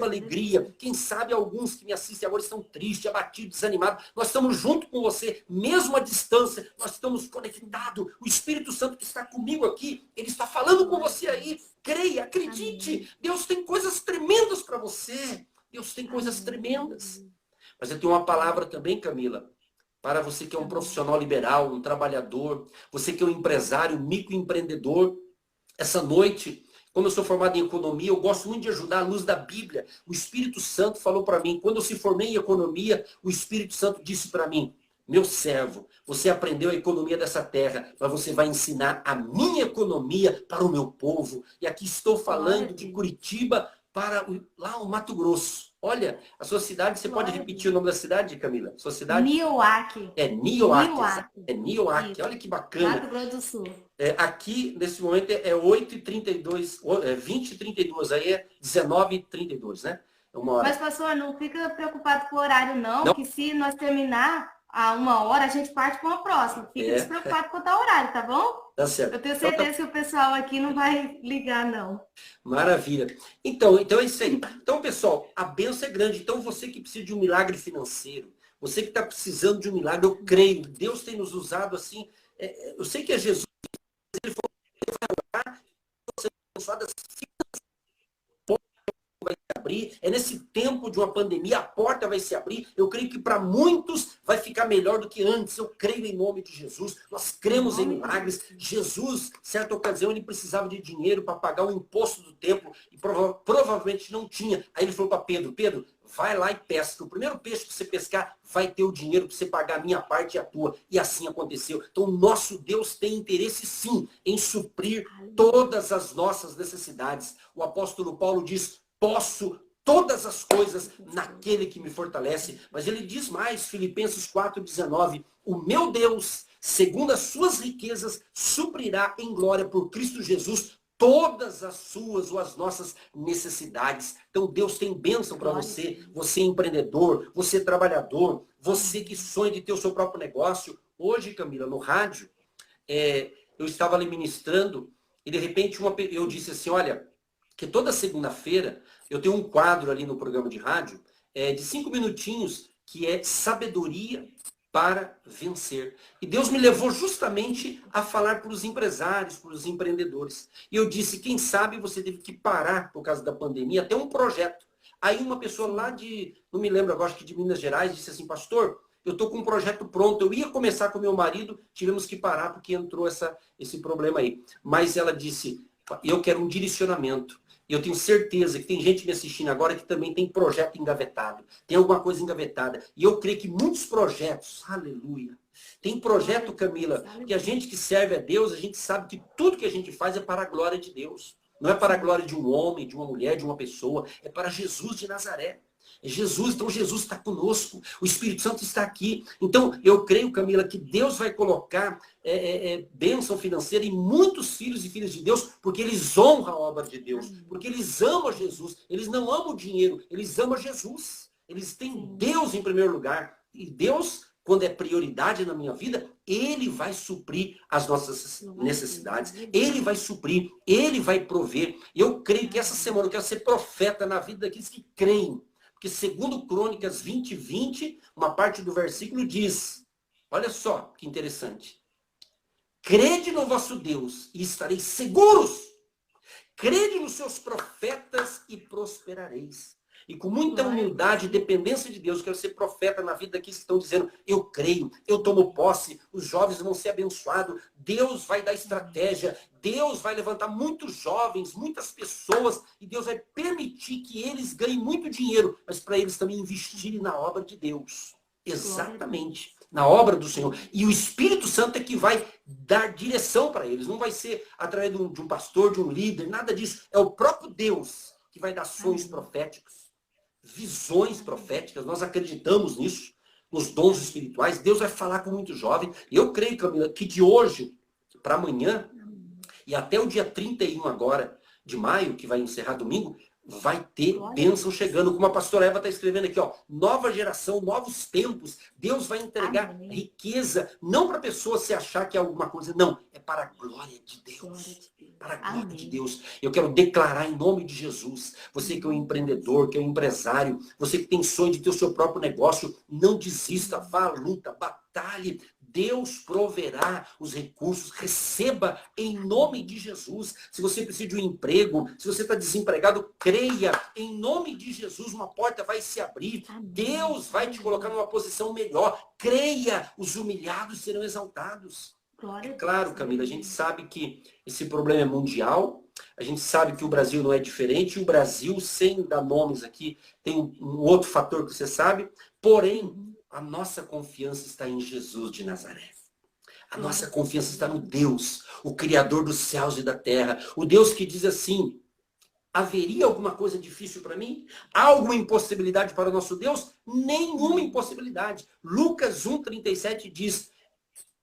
alegria. Quem sabe alguns que me assistem agora estão tristes, abatidos, desanimados. Nós estamos junto com você, mesmo à distância. Nós estamos conectados. O Espírito Santo que está comigo aqui, ele está falando com você aí. Creia, acredite. Deus tem coisas tremendas para você. Deus tem coisas tremendas. Mas eu tenho uma palavra também, Camila, para você que é um profissional liberal, um trabalhador, você que é um empresário, microempreendedor. Essa noite, como eu sou formado em economia, eu gosto muito de ajudar à luz da Bíblia. O Espírito Santo falou para mim, quando eu se formei em economia, o Espírito Santo disse para mim, meu servo, você aprendeu a economia dessa terra, mas você vai ensinar a minha economia para o meu povo. E aqui estou falando de Curitiba para lá o Mato Grosso. Olha, a sua cidade, você pode repetir o nome da cidade, Camila? Sua cidade? Nioaque. É Nioaque. É Nioaque. Olha que bacana. Mato Grosso do Sul. Aqui, nesse momento, é 8h32, 20h32, aí é 19h32, né? Uma hora. Mas, pastor, não fica preocupado com o horário, não, que se nós terminar a 1 hora, a gente parte para uma próxima. Fica despreocupado quanto ao horário, tá bom? Tá certo. Eu tenho certeza que o pessoal aqui não vai ligar, não. Maravilha. Então é isso aí. Então, pessoal, a bênção é grande. Então, você que precisa de um milagre financeiro, você que está precisando de um milagre, eu creio. Deus tem nos usado assim. Eu sei que é Jesus. Ele falou que vai orar, você abençoado assim, vai abrir. É nesse tempo de uma pandemia, a porta vai se abrir. Eu creio que para muitos vai ficar melhor do que antes. Eu creio em nome de Jesus. Nós cremos em milagres. Jesus, certa ocasião, ele precisava de dinheiro para pagar o imposto do templo e provavelmente não tinha. Aí ele falou para Pedro, Pedro, vai lá e pesca. O primeiro peixe que você pescar vai ter o dinheiro para você pagar a minha parte e a tua. E assim aconteceu. Então, o nosso Deus tem interesse, sim, em suprir todas as nossas necessidades. O apóstolo Paulo diz, posso todas as coisas naquele que me fortalece. Mas ele diz mais, Filipenses 4,19, o meu Deus, segundo as suas riquezas, suprirá em glória por Cristo Jesus todas as suas ou as nossas necessidades. Então Deus tem bênção para você, você empreendedor, você trabalhador, você que sonha de ter o seu próprio negócio. Hoje, Camila, no rádio, eu estava ali ministrando e de repente eu disse assim, olha, que toda segunda-feira eu tenho um quadro ali no programa de rádio de 5 minutinhos que é sabedoria para vencer. E Deus me levou justamente a falar para os empresários, para os empreendedores. E eu disse, quem sabe você teve que parar por causa da pandemia, até um projeto. Aí uma pessoa lá não me lembro agora, acho que de Minas Gerais, disse assim, pastor, eu estou com um projeto pronto, eu ia começar com meu marido, tivemos que parar porque entrou esse problema aí. Mas ela disse, eu quero um direcionamento. E eu tenho certeza que tem gente me assistindo agora que também tem projeto engavetado. Tem alguma coisa engavetada. E eu creio que muitos projetos, aleluia. Tem projeto, Camila, que a gente que serve a Deus, a gente sabe que tudo que a gente faz é para a glória de Deus. Não é para a glória de um homem, de uma mulher, de uma pessoa. É para Jesus de Nazaré. É Jesus, então Jesus está conosco. O Espírito Santo está aqui. Então, eu creio, Camila, que Deus vai colocar bênção financeira em muitos filhos e filhas de Deus, porque eles honram a obra de Deus. Porque eles amam Jesus. Eles não amam o dinheiro, eles amam Jesus. Eles têm Deus em primeiro lugar. E Deus, quando é prioridade na minha vida, Ele vai suprir as nossas necessidades. Ele vai suprir, Ele vai prover. Eu creio que essa semana eu quero ser profeta na vida daqueles que creem. Porque segundo Crônicas 20:20, uma parte do versículo diz, olha só que interessante. Crede no vosso Deus e estareis seguros. Crede nos seus profetas e prosperareis. E com muita humildade e dependência de Deus, eu quero ser profeta na vida daqueles que estão dizendo, eu creio, eu tomo posse, os jovens vão ser abençoados, Deus vai dar estratégia, Deus vai levantar muitos jovens, muitas pessoas, e Deus vai permitir que eles ganhem muito dinheiro, mas para eles também investirem na obra de Deus. Exatamente, na obra do Senhor. E o Espírito Santo é que vai dar direção para eles, não vai ser através de um pastor, de um líder, nada disso. É o próprio Deus que vai dar sonhos proféticos. Visões proféticas, nós acreditamos nisso, nos dons espirituais. Deus vai falar com muito jovem. E eu creio, Camila, que de hoje para amanhã e até o dia 31 agora de maio, que vai encerrar domingo, vai ter bênção chegando. Como a pastora Eva está escrevendo aqui, ó, nova geração, novos tempos. Deus vai entregar riqueza, não para a pessoa se achar que é alguma coisa, não. É para a glória de Deus. Para a glória de Deus. Eu quero declarar em nome de Jesus, você que é um empreendedor, que é um empresário, você que tem sonho de ter o seu próprio negócio, não desista, vá à luta, batalhe. Deus proverá os recursos, receba em nome de Jesus. Se você precisa de um emprego, se você está desempregado, creia, em nome de Jesus uma porta vai se abrir. Deus vai te colocar numa posição melhor. Creia, os humilhados serão exaltados. É claro, Camila, a gente sabe que esse problema é mundial, a gente sabe que o Brasil não é diferente, o Brasil, sem dar nomes aqui, tem um outro fator que você sabe, porém, a nossa confiança está em Jesus de Nazaré. A nossa confiança está no Deus, o Criador dos céus e da terra. O Deus que diz assim, haveria alguma coisa difícil para mim? Há alguma impossibilidade para o nosso Deus? Nenhuma impossibilidade. Lucas 1,37 diz,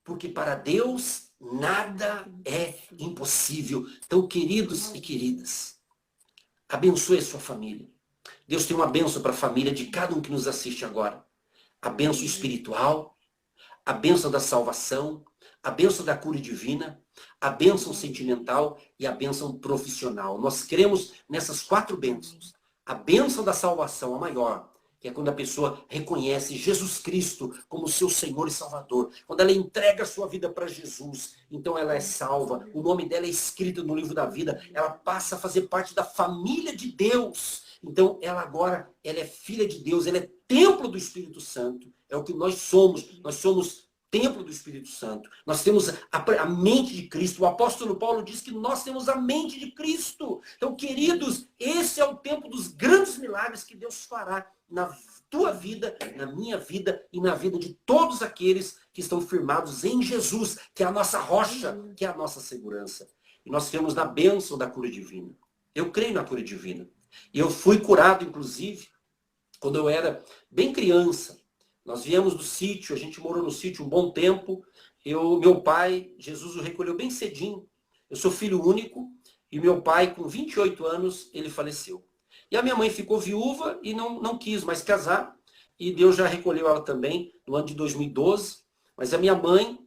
porque para Deus nada é impossível. Então, queridos e queridas, abençoe a sua família. Deus tem uma bênção para a família de cada um que nos assiste agora. A bênção espiritual, a bênção da salvação, a bênção da cura divina, a bênção sentimental e a bênção profissional. Nós cremos nessas 4 bênçãos. A bênção da salvação, a maior, que é quando a pessoa reconhece Jesus Cristo como seu Senhor e Salvador. Quando ela entrega a sua vida para Jesus, então ela é salva. O nome dela é escrito no livro da vida. Ela passa a fazer parte da família de Deus. Então, ela agora, ela é filha de Deus, ela é templo do Espírito Santo. É o que nós somos. Nós somos templo do Espírito Santo. Nós temos a mente de Cristo. O apóstolo Paulo diz que nós temos a mente de Cristo. Então, queridos, esse é o tempo dos grandes milagres que Deus fará na tua vida, na minha vida e na vida de todos aqueles que estão firmados em Jesus, que é a nossa rocha, que é a nossa segurança. E nós cremos na bênção da cura divina. Eu creio na cura divina. E eu fui curado, inclusive, quando eu era bem criança. Nós viemos do sítio, a gente morou no sítio um bom tempo. Meu pai, Jesus o recolheu bem cedinho. Eu sou filho único e meu pai, com 28 anos, ele faleceu. E a minha mãe ficou viúva e não quis mais casar. E Deus já recolheu ela também no ano de 2012. Mas a minha mãe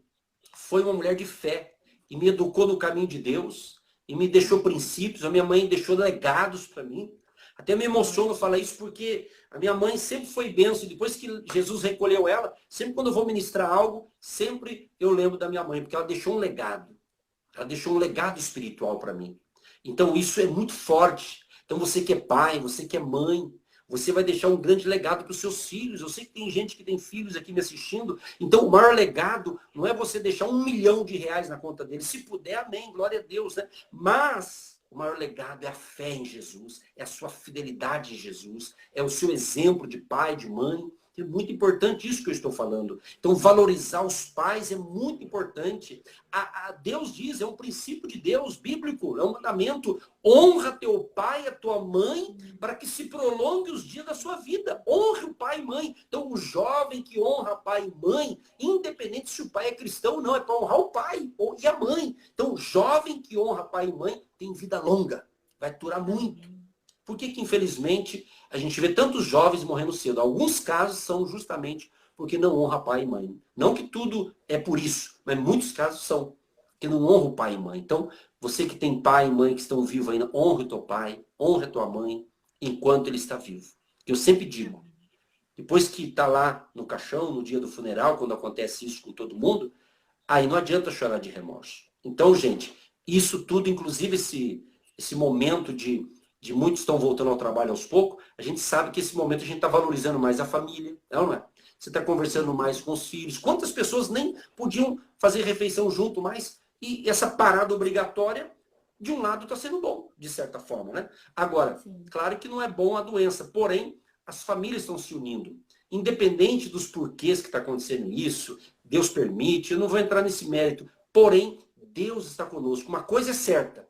foi uma mulher de fé e me educou no caminho de Deus e me deixou princípios. A minha mãe deixou legados para mim. Até me emociono falar isso porque a minha mãe sempre foi bênção. E depois que Jesus recolheu ela, sempre quando eu vou ministrar algo, sempre eu lembro da minha mãe, porque ela deixou um legado. Ela deixou um legado espiritual para mim. Então isso é muito forte. Então você que é pai, você que é mãe, você vai deixar um grande legado para os seus filhos. Eu sei que tem gente que tem filhos aqui me assistindo. Então o maior legado não é você deixar R$1 milhão na conta dele. Se puder, amém, glória a Deus, né? Mas o maior legado é a fé em Jesus, é a sua fidelidade em Jesus, é o seu exemplo de pai, de mãe. É muito importante isso que eu estou falando. Então, valorizar os pais é muito importante. Deus diz, é um princípio de Deus, bíblico, é um mandamento. Honra teu pai e a tua mãe para que se prolongue os dias da sua vida. Honre o pai e mãe. Então, o jovem que honra pai e mãe, independente se o pai é cristão ou não, é para honrar o pai e a mãe. Então, o jovem que honra pai e mãe tem vida longa, vai durar muito. Por que que, infelizmente, a gente vê tantos jovens morrendo cedo? Alguns casos são justamente porque não honra pai e mãe. Não que tudo é por isso, mas muitos casos são que não honra o pai e mãe. Então, você que tem pai e mãe que estão vivos ainda, honre o teu pai, honre a tua mãe, enquanto ele está vivo. Eu sempre digo, depois que está lá no caixão, no dia do funeral, quando acontece isso com todo mundo, aí não adianta chorar de remorso. Então, gente, isso tudo, inclusive esse momento de muitos estão voltando ao trabalho aos poucos, a gente sabe que esse momento a gente está valorizando mais a família, não é? Você está conversando mais com os filhos. Quantas pessoas nem podiam fazer refeição junto mais? E essa parada obrigatória, de um lado, está sendo bom, de certa forma, né? Agora, claro que não é bom a doença, porém, as famílias estão se unindo. Independente dos porquês que está acontecendo isso, Deus permite, eu não vou entrar nesse mérito, porém, Deus está conosco. Uma coisa é certa,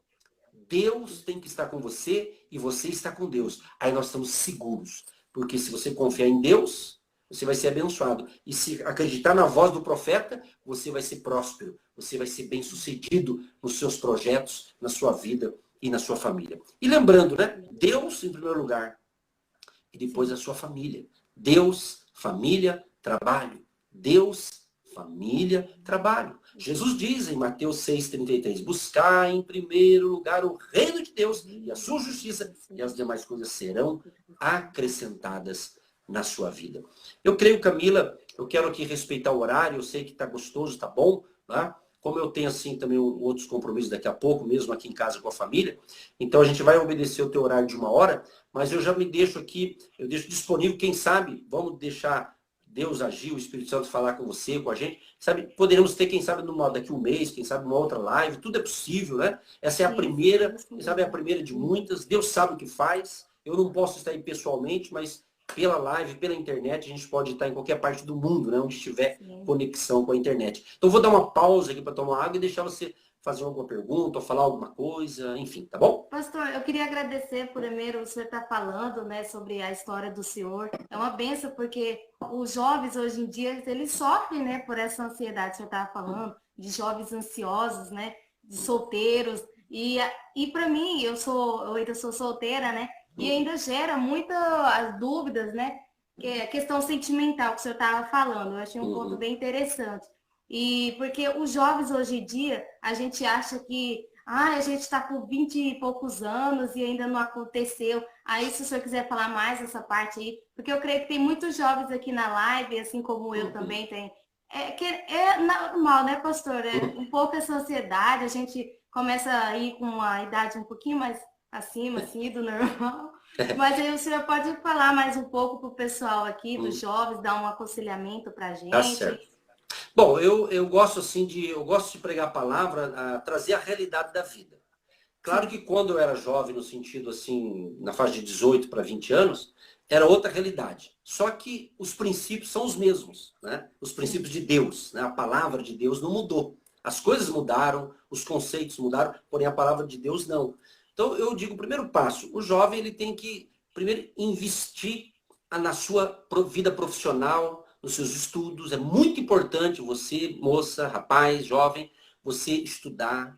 Deus tem que estar com você e você está com Deus. Aí nós estamos seguros. Porque se você confiar em Deus, você vai ser abençoado. E se acreditar na voz do profeta, você vai ser próspero. Você vai ser bem-sucedido nos seus projetos, na sua vida e na sua família. E lembrando, né? Deus em primeiro lugar. E depois a sua família. Deus, família, trabalho. Deus, família, trabalho. Jesus diz em Mateus 6,33, buscar em primeiro lugar o reino de Deus e a sua justiça, e as demais coisas serão acrescentadas na sua vida. Eu creio, Camila, eu quero aqui respeitar o horário, eu sei que está gostoso, está bom, tá? Como eu tenho assim também outros compromissos daqui a pouco, mesmo aqui em casa com a família, então a gente vai obedecer o teu horário de 1 hora, mas eu já me deixo aqui, eu deixo disponível, quem sabe, vamos deixar Deus agir, o Espírito Santo falar com você, com a gente, sabe? Poderemos ter, quem sabe, daqui a um mês, quem sabe, uma outra live, tudo é possível, né? Essa é a primeira, quem sabe, é a primeira de muitas, Deus sabe o que faz, eu não posso estar aí pessoalmente, mas pela live, pela internet, a gente pode estar em qualquer parte do mundo, né? Onde estiver conexão com a internet. Então, eu vou dar uma pausa aqui para tomar água e deixar você fazer alguma pergunta ou falar alguma coisa, enfim, tá bom? Pastor, eu queria agradecer primeiro o senhor estar falando, né, sobre a história do senhor. É uma benção porque os jovens hoje em dia, eles sofrem, né, por essa ansiedade que o senhor estava falando, de jovens ansiosos, né, de solteiros. E para mim, eu ainda sou solteira, né, e ainda gera muitas dúvidas, né, que é a questão sentimental que o senhor estava falando. Eu achei um ponto bem interessante. E porque os jovens hoje em dia, a gente acha que a gente está com 20 e poucos anos e ainda não aconteceu. Aí, se o senhor quiser falar mais essa parte aí, porque eu creio que tem muitos jovens aqui na live, assim como eu também tenho. É normal, né, pastor? É um pouco essa ansiedade, a gente começa a ir com uma idade um pouquinho mais acima, assim, do normal. Mas aí o senhor pode falar mais um pouco para o pessoal aqui, dos jovens, dar um aconselhamento para a Tá gente. certo. Bom, eu gosto assim eu gosto de pregar a palavra, trazer a realidade da vida. Claro que Sim, quando eu era jovem, no sentido assim, na fase de 18 para 20 anos, era outra realidade. Só que os princípios são os mesmos, né? Os sim. princípios de Deus, né? A palavra de Deus não mudou. As coisas mudaram, os conceitos mudaram, porém a palavra de Deus não. Então eu digo, o primeiro passo, o jovem ele tem que primeiro investir na sua vida profissional, nos seus estudos. É muito importante você, moça, rapaz, jovem, você estudar,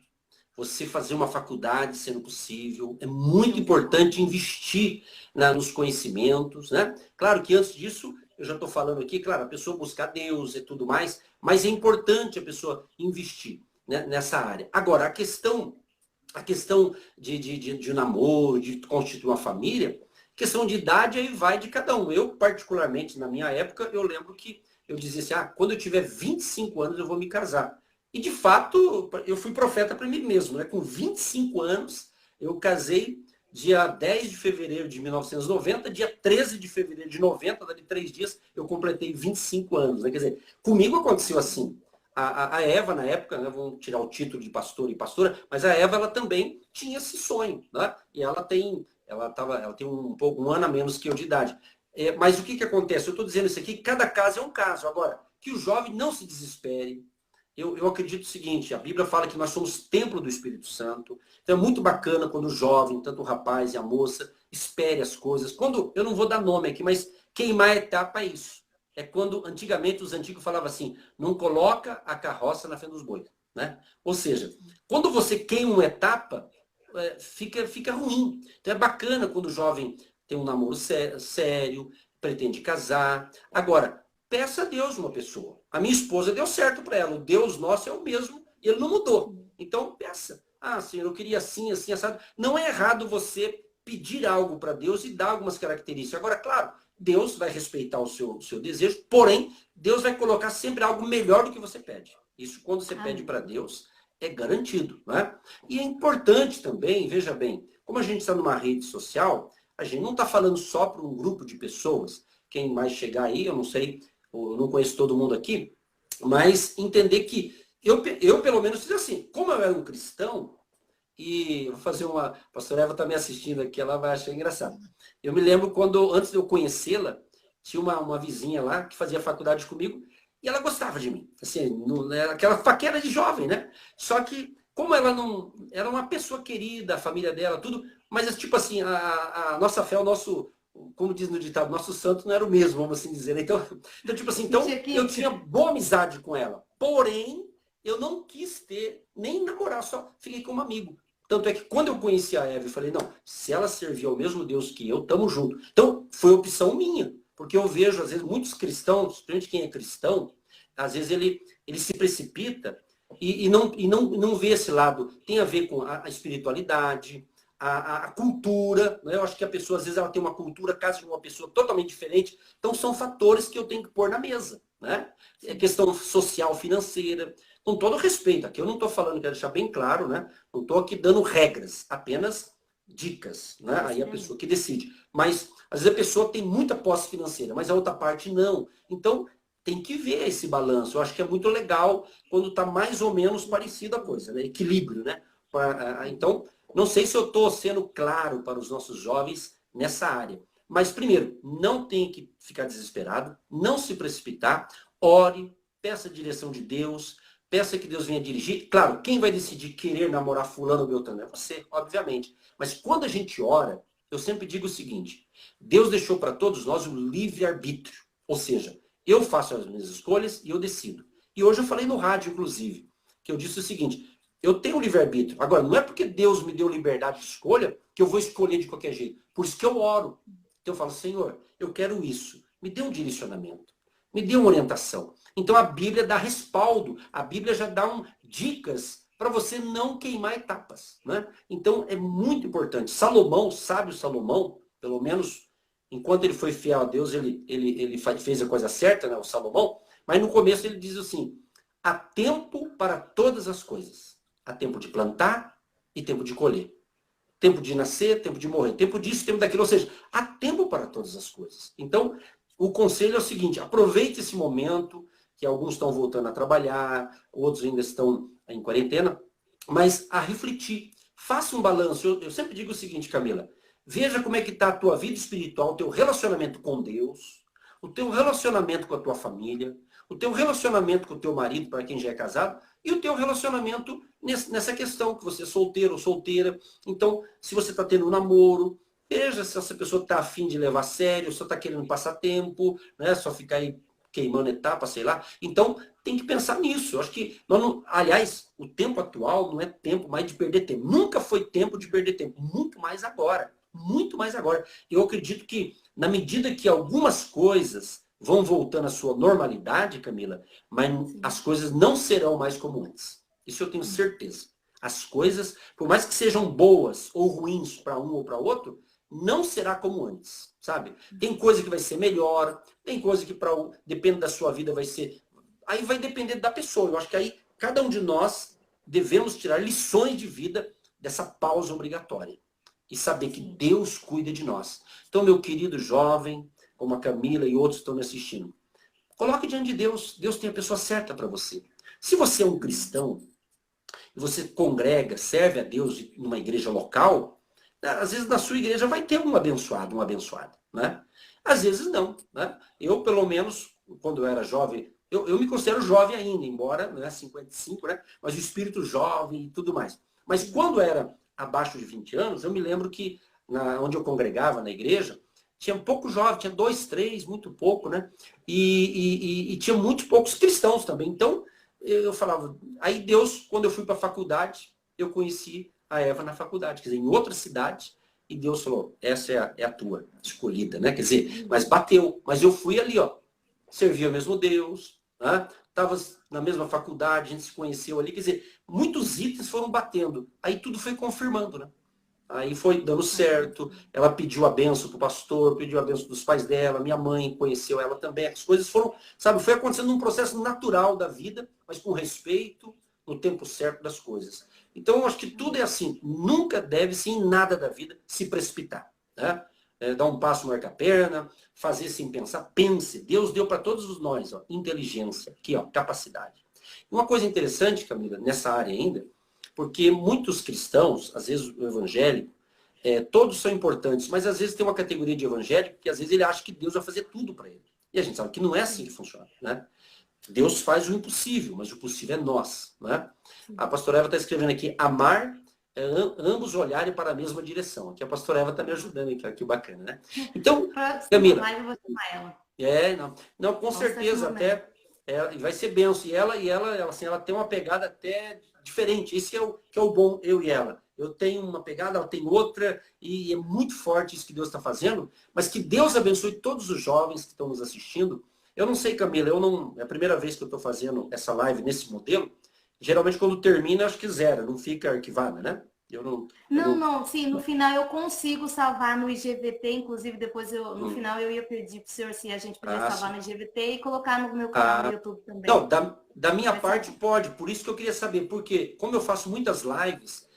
você fazer uma faculdade, sendo possível. É muito Sim, importante investir nos conhecimentos, né? Claro que antes disso, eu já estou falando aqui, claro, a pessoa buscar Deus e tudo mais, mas é importante a pessoa investir, né, nessa área. Agora, a questão de namoro, de constituir uma família, questão de idade aí vai de cada um. Eu, particularmente, na minha época, eu lembro que eu dizia assim, quando eu tiver 25 anos eu vou me casar. E, de fato, eu fui profeta para mim mesmo, né? Com 25 anos, eu casei dia 10 de fevereiro de 1990, dia 13 de fevereiro de 90, dali 3 dias, eu completei 25 anos. Né? Quer dizer, comigo aconteceu assim. A Eva, na época, né, vamos tirar o título de pastor e pastora, mas a Eva, ela também tinha esse sonho, né? E ela tem um ano a menos que eu de idade. Mas o que acontece? Eu estou dizendo isso aqui, cada caso é um caso. Agora, que o jovem não se desespere. Eu acredito o seguinte, a Bíblia fala que nós somos templo do Espírito Santo. Então é muito bacana quando o jovem, tanto o rapaz e a moça, espere as coisas. Quando, eu não vou dar nome aqui, mas queimar a etapa é isso. É quando, antigamente, os antigos falavam assim, não coloca a carroça na frente dos bois. Né? Ou seja, quando você queima uma etapa, fica ruim. Então é bacana quando o jovem tem um namoro sério, pretende casar. Agora, peça a Deus uma pessoa. A minha esposa deu certo para ela. O Deus nosso é o mesmo e ele não mudou. Então, peça. Senhor, eu queria assim, assim, assado. Não é errado você pedir algo para Deus e dar algumas características. Agora, claro, Deus vai respeitar o seu desejo, porém, Deus vai colocar sempre algo melhor do que você pede. Isso, quando você pede amém. para Deus, é garantido. Né? E é importante também, veja bem, como a gente está numa rede social, a gente não está falando só para um grupo de pessoas. Quem mais chegar aí, eu não sei, eu não conheço todo mundo aqui, mas entender que eu pelo menos fiz assim, como eu era um cristão, e vou fazer uma. A pastora Eva está me assistindo aqui, ela vai achar engraçado. Eu me lembro quando, antes de eu conhecê-la, tinha uma vizinha lá que fazia faculdade comigo e ela gostava de mim. Assim, aquela faqueira de jovem, né? Só que, como ela não. Era uma pessoa querida, a família dela, tudo, mas tipo assim, a nossa fé, o nosso. Como diz no ditado, nosso santo não era o mesmo, vamos assim dizer. Né? Então, tipo assim, então eu tinha boa amizade com ela. Porém, eu não quis ter, nem namorar, só fiquei como amigo. Tanto é que quando eu conheci a Eva, eu falei, não, se ela servir ao mesmo Deus que eu, tamo junto. Então, foi opção minha. Porque eu vejo, às vezes, muitos cristãos, principalmente quem é cristão, às vezes ele se precipita e não vê esse lado. Tem a ver com a espiritualidade, a cultura. Né? Eu acho que a pessoa, às vezes, ela tem uma cultura, casa de uma pessoa totalmente diferente. Então, são fatores que eu tenho que pôr na mesa. Né? É questão social, financeira. Com todo respeito, aqui eu não estou falando, quero deixar bem claro, né? Não estou aqui dando regras, apenas dicas, né? Aí a pessoa que decide. Mas, às vezes, a pessoa tem muita posse financeira, mas a outra parte não. Então, tem que ver esse balanço. Eu acho que é muito legal quando está mais ou menos parecida a coisa, né? Equilíbrio, né? Então, não sei se eu estou sendo claro para os nossos jovens nessa área. Mas, primeiro, não tem que ficar desesperado, não se precipitar, ore, peça a direção de Deus, peça que Deus venha dirigir. Claro, quem vai decidir querer namorar fulano ou beltrano é você, obviamente. Mas quando a gente ora, eu sempre digo o seguinte, Deus deixou para todos nós o livre-arbítrio. Ou seja, eu faço as minhas escolhas e eu decido. E hoje eu falei no rádio, inclusive, que eu disse o seguinte, eu tenho livre-arbítrio. Agora, não é porque Deus me deu liberdade de escolha que eu vou escolher de qualquer jeito. Por isso que eu oro. Então eu falo, Senhor, eu quero isso. Me dê um direcionamento. Me dê uma orientação. Então a Bíblia dá respaldo. A Bíblia já dá dicas para você não queimar etapas. Né? Então é muito importante. Salomão, sábio Salomão, pelo menos enquanto ele foi fiel a Deus, ele fez a coisa certa, né, o Salomão, mas no começo ele diz assim, há tempo para todas as coisas. Há tempo de plantar e tempo de colher. tempo de nascer, tempo de morrer, tempo disso, tempo daquilo. Ou seja, há tempo para todas as coisas. Então, o conselho é o seguinte, aproveite esse momento, que alguns estão voltando a trabalhar, outros ainda estão em quarentena, mas a refletir. Faça um balanço. Eu sempre digo o seguinte, Camila, veja como é que está a tua vida espiritual, o teu relacionamento com Deus, o teu relacionamento com a tua família, o teu relacionamento com o teu marido, para quem já é casado, e o teu relacionamento nessa questão, que você é solteiro ou solteira. Então, se você está tendo um namoro, veja se essa pessoa está afim de levar a sério, só está querendo passar tempo, né? Só ficar aí queimando etapa, sei lá. Então, tem que pensar nisso. Eu acho que, aliás, o tempo atual não é tempo mais de perder tempo. Nunca foi tempo de perder tempo. Muito mais agora. Muito mais agora. Eu acredito que, na medida que algumas coisas vão voltando à sua normalidade, Camila, mas as coisas não serão mais como antes. Isso eu tenho certeza. As coisas, por mais que sejam boas ou ruins para um ou para outro, não será como antes, sabe? Tem coisa que vai ser melhor, tem coisa que depende da sua vida vai ser... Aí vai depender da pessoa. Eu acho que aí cada um de nós devemos tirar lições de vida dessa pausa obrigatória. E saber que Deus cuida de nós. Então, meu querido jovem, como a Camila e outros que estão me assistindo, coloque diante de Deus. Deus tem a pessoa certa para você. Se você é um cristão, e você congrega, serve a Deus numa igreja local, às vezes na sua igreja vai ter um abençoado, uma abençoada, né? Às vezes não, né? Eu, pelo menos, quando eu era jovem, eu me considero jovem ainda, embora, né, 55, né? Mas o espírito jovem e tudo mais. Mas quando era abaixo de 20 anos, eu me lembro que onde eu congregava na igreja, tinha pouco jovem, tinha 2, 3, muito pouco, né? E tinha muitos poucos cristãos também. Então, eu falava, aí Deus, quando eu fui para a faculdade, eu conheci a Eva na faculdade, quer dizer, em outra cidade, e Deus falou, essa é a tua escolhida, né? Quer dizer, mas bateu, mas eu fui ali, ó, servia o mesmo Deus, né? Tava na mesma faculdade, a gente se conheceu ali, quer dizer, muitos itens foram batendo, aí tudo foi confirmando, né? Aí foi dando certo, ela pediu a benção pro pastor, pediu a benção dos pais dela, minha mãe conheceu ela também, as coisas foram, sabe, foi acontecendo num processo natural da vida, mas com respeito, no tempo certo das coisas. Então, eu acho que tudo é assim, nunca deve-se em nada da vida se precipitar, né? Dar um passo, marcar a perna, fazer sem pensar, pense, Deus deu para todos nós, ó, inteligência, aqui, ó, capacidade. Uma coisa interessante, Camila, nessa área ainda, porque muitos cristãos, às vezes o evangélico, todos são importantes, mas às vezes tem uma categoria de evangélico que às vezes ele acha que Deus vai fazer tudo para ele. E a gente sabe que não é assim que funciona, né? Deus faz o impossível, mas o possível é nós, né? A pastora Eva está escrevendo aqui, amar ambos olharem para a mesma direção. Aqui a pastora Eva está me ajudando, aqui, que bacana, né? Então, Camila... Não, com certeza, até vai ser benção. E ela, assim, ela tem uma pegada até diferente. Esse que é o bom, eu e ela. Eu tenho uma pegada, ela tem outra, e é muito forte isso que Deus está fazendo, mas que Deus abençoe todos os jovens que estão nos assistindo. Eu não sei, Camila, é a primeira vez que eu estou fazendo essa live nesse modelo. Geralmente, quando termina, acho que zero, não fica arquivada, né? Não, sim, no final eu consigo salvar no IGVT, inclusive depois no final eu ia pedir para o senhor se a gente podia salvar no IGVT e colocar no meu canal do YouTube também. Não, da minha parte pode, por isso que eu queria saber, porque como eu faço muitas lives,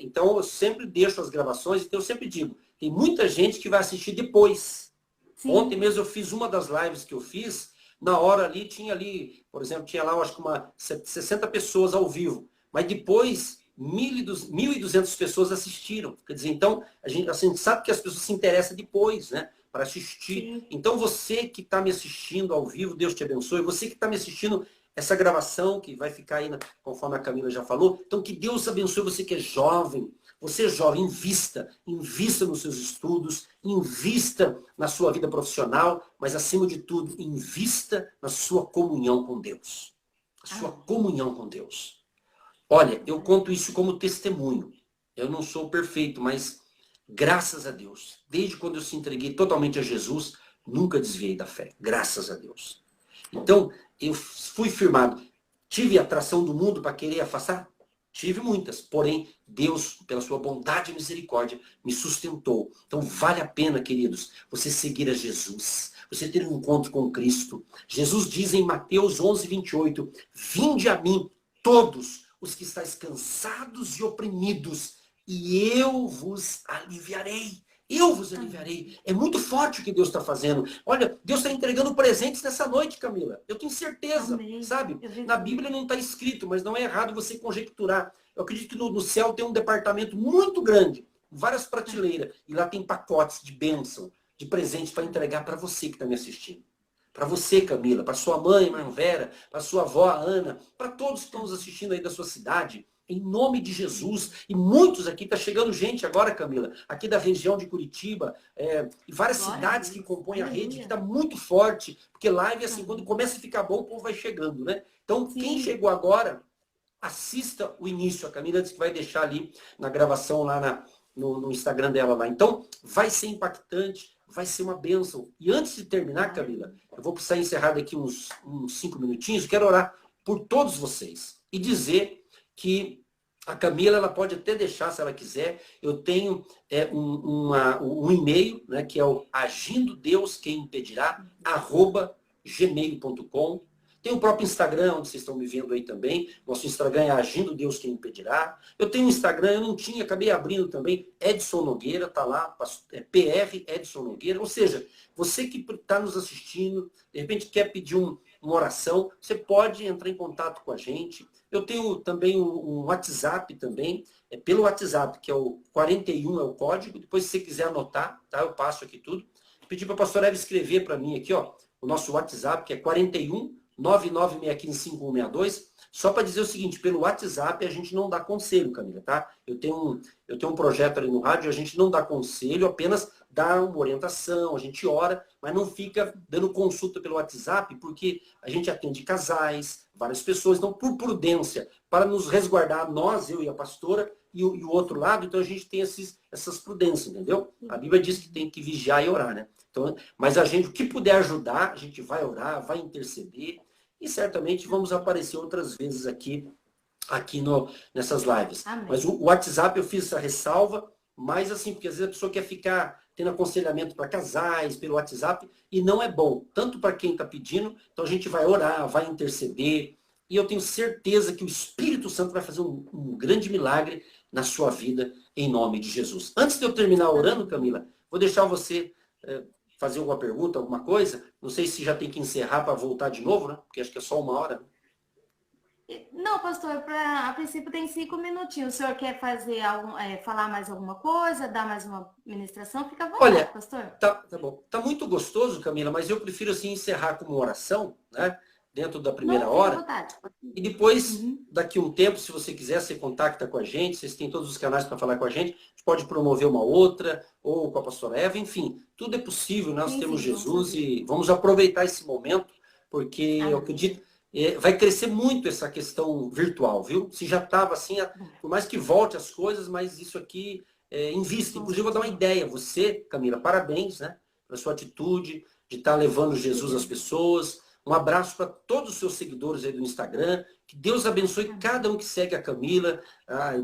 então eu sempre deixo as gravações, então eu sempre digo, tem muita gente que vai assistir depois. Sim. Ontem mesmo eu fiz uma das lives que eu fiz, na hora ali, por exemplo, tinha lá, eu acho que 60 pessoas ao vivo, mas depois 1.200 pessoas assistiram. Quer dizer, então, a gente sabe que as pessoas se interessam depois, né? Para assistir. Sim. Então, você que está me assistindo ao vivo, Deus te abençoe. Você que está me assistindo essa gravação, que vai ficar aí, conforme a Camila já falou. Então, que Deus abençoe você que é jovem. Você é jovem, invista nos seus estudos, invista na sua vida profissional, mas, acima de tudo, invista na sua comunhão com Deus. A sua comunhão com Deus. Olha, eu conto isso como testemunho. Eu não sou perfeito, mas graças a Deus, desde quando eu se entreguei totalmente a Jesus, nunca desviei da fé. Graças a Deus. Então, eu fui firmado. Tive atração do mundo para querer afastar? Tive muitas. Porém, Deus, pela sua bondade e misericórdia, me sustentou. Então, vale a pena, queridos, você seguir a Jesus. Você ter um encontro com Cristo. Jesus diz em Mateus 11, 28, vinde a mim, todos os que estáis cansados e oprimidos, e eu vos aliviarei. Eu vos aliviarei. É muito forte o que Deus está fazendo. Olha, Deus está entregando presentes nessa noite, Camila. Eu tenho certeza, Amém. sabe? Na Bíblia não está escrito, mas não é errado você conjecturar. Eu acredito que no céu tem um departamento muito grande, várias prateleiras, e lá tem pacotes de bênção, de presentes para entregar para você que está me assistindo. Para você, Camila, para sua mãe, irmã Vera, para sua avó, Ana, para todos que estão nos assistindo aí da sua cidade. Em nome de Jesus. E muitos aqui, está chegando gente agora, Camila, aqui da região de Curitiba, e várias cidades que compõem a rede, que está muito forte, porque live, assim, quando começa a ficar bom, o povo vai chegando, né? Então, quem chegou agora, assista o início. A Camila disse que vai deixar ali na gravação, lá no Instagram dela lá. Então, vai ser impactante, vai ser uma bênção. E antes de terminar, Camila, eu vou precisar encerrar daqui uns 5 minutinhos, quero orar por todos vocês e dizer que a Camila, ela pode até deixar, se ela quiser, eu tenho um e-mail, né, que é o agindodeusquemimpedirá, @gmail.com. Tem o próprio Instagram, onde vocês estão me vendo aí também. Nosso Instagram é Agindo Deus Quem Impedirá. Eu tenho um Instagram, eu não tinha, acabei abrindo também, Edson Nogueira, tá lá, PR Edson Nogueira. Ou seja, você que está nos assistindo, de repente quer pedir uma oração, você pode entrar em contato com a gente. Eu tenho também um WhatsApp também, pelo WhatsApp, que é o 41 é o código. Depois, se você quiser anotar, tá? Eu passo aqui tudo. Pedi para a pastora Eva escrever para mim aqui, ó, o nosso WhatsApp, que é 41 996155162, só para dizer o seguinte, pelo WhatsApp a gente não dá conselho, Camila, tá? Eu tenho um projeto ali no rádio, a gente não dá conselho, apenas dá uma orientação, a gente ora, mas não fica dando consulta pelo WhatsApp, porque a gente atende casais, várias pessoas, então por prudência, para nos resguardar, nós, eu e a pastora, e o outro lado, então a gente tem essas prudências, entendeu? A Bíblia diz que tem que vigiar e orar, né? Então, mas a gente, o que puder ajudar, a gente vai orar, vai interceder e certamente vamos aparecer outras vezes aqui nessas lives. Amém. Mas o WhatsApp eu fiz essa ressalva, mas assim, porque às vezes a pessoa quer ficar tendo aconselhamento para casais pelo WhatsApp e não é bom, tanto para quem está pedindo, então a gente vai orar, vai interceder e eu tenho certeza que o Espírito Santo vai fazer um grande milagre na sua vida, em nome de Jesus. Antes de eu terminar orando, Camila, vou deixar você fazer alguma pergunta, alguma coisa. Não sei se já tem que encerrar para voltar de novo, né? Porque acho que é só 1 hora. Não, pastor, a princípio tem 5 minutinhos. O senhor quer fazer falar mais alguma coisa, dar mais uma ministração? Fica à vontade, Olha, pastor. Tá bom. Tá muito gostoso, Camila, mas eu prefiro assim encerrar com uma oração, né? Dentro da primeira hora. Fica à vontade. E depois, daqui um tempo, se você quiser, você contacta com a gente, vocês têm todos os canais para falar com a gente pode promover uma outra, ou com a pastora Eva, enfim, tudo é possível, nós temos Jesus e vamos aproveitar esse momento, porque eu acredito, vai crescer muito essa questão virtual, viu? Se já estava assim, por mais que volte as coisas, mas isso aqui invista. Inclusive, eu vou dar uma ideia, você, Camila, parabéns, né, pela sua atitude de estar levando Jesus às pessoas. Um abraço para todos os seus seguidores aí do Instagram. Que Deus abençoe cada um que segue a Camila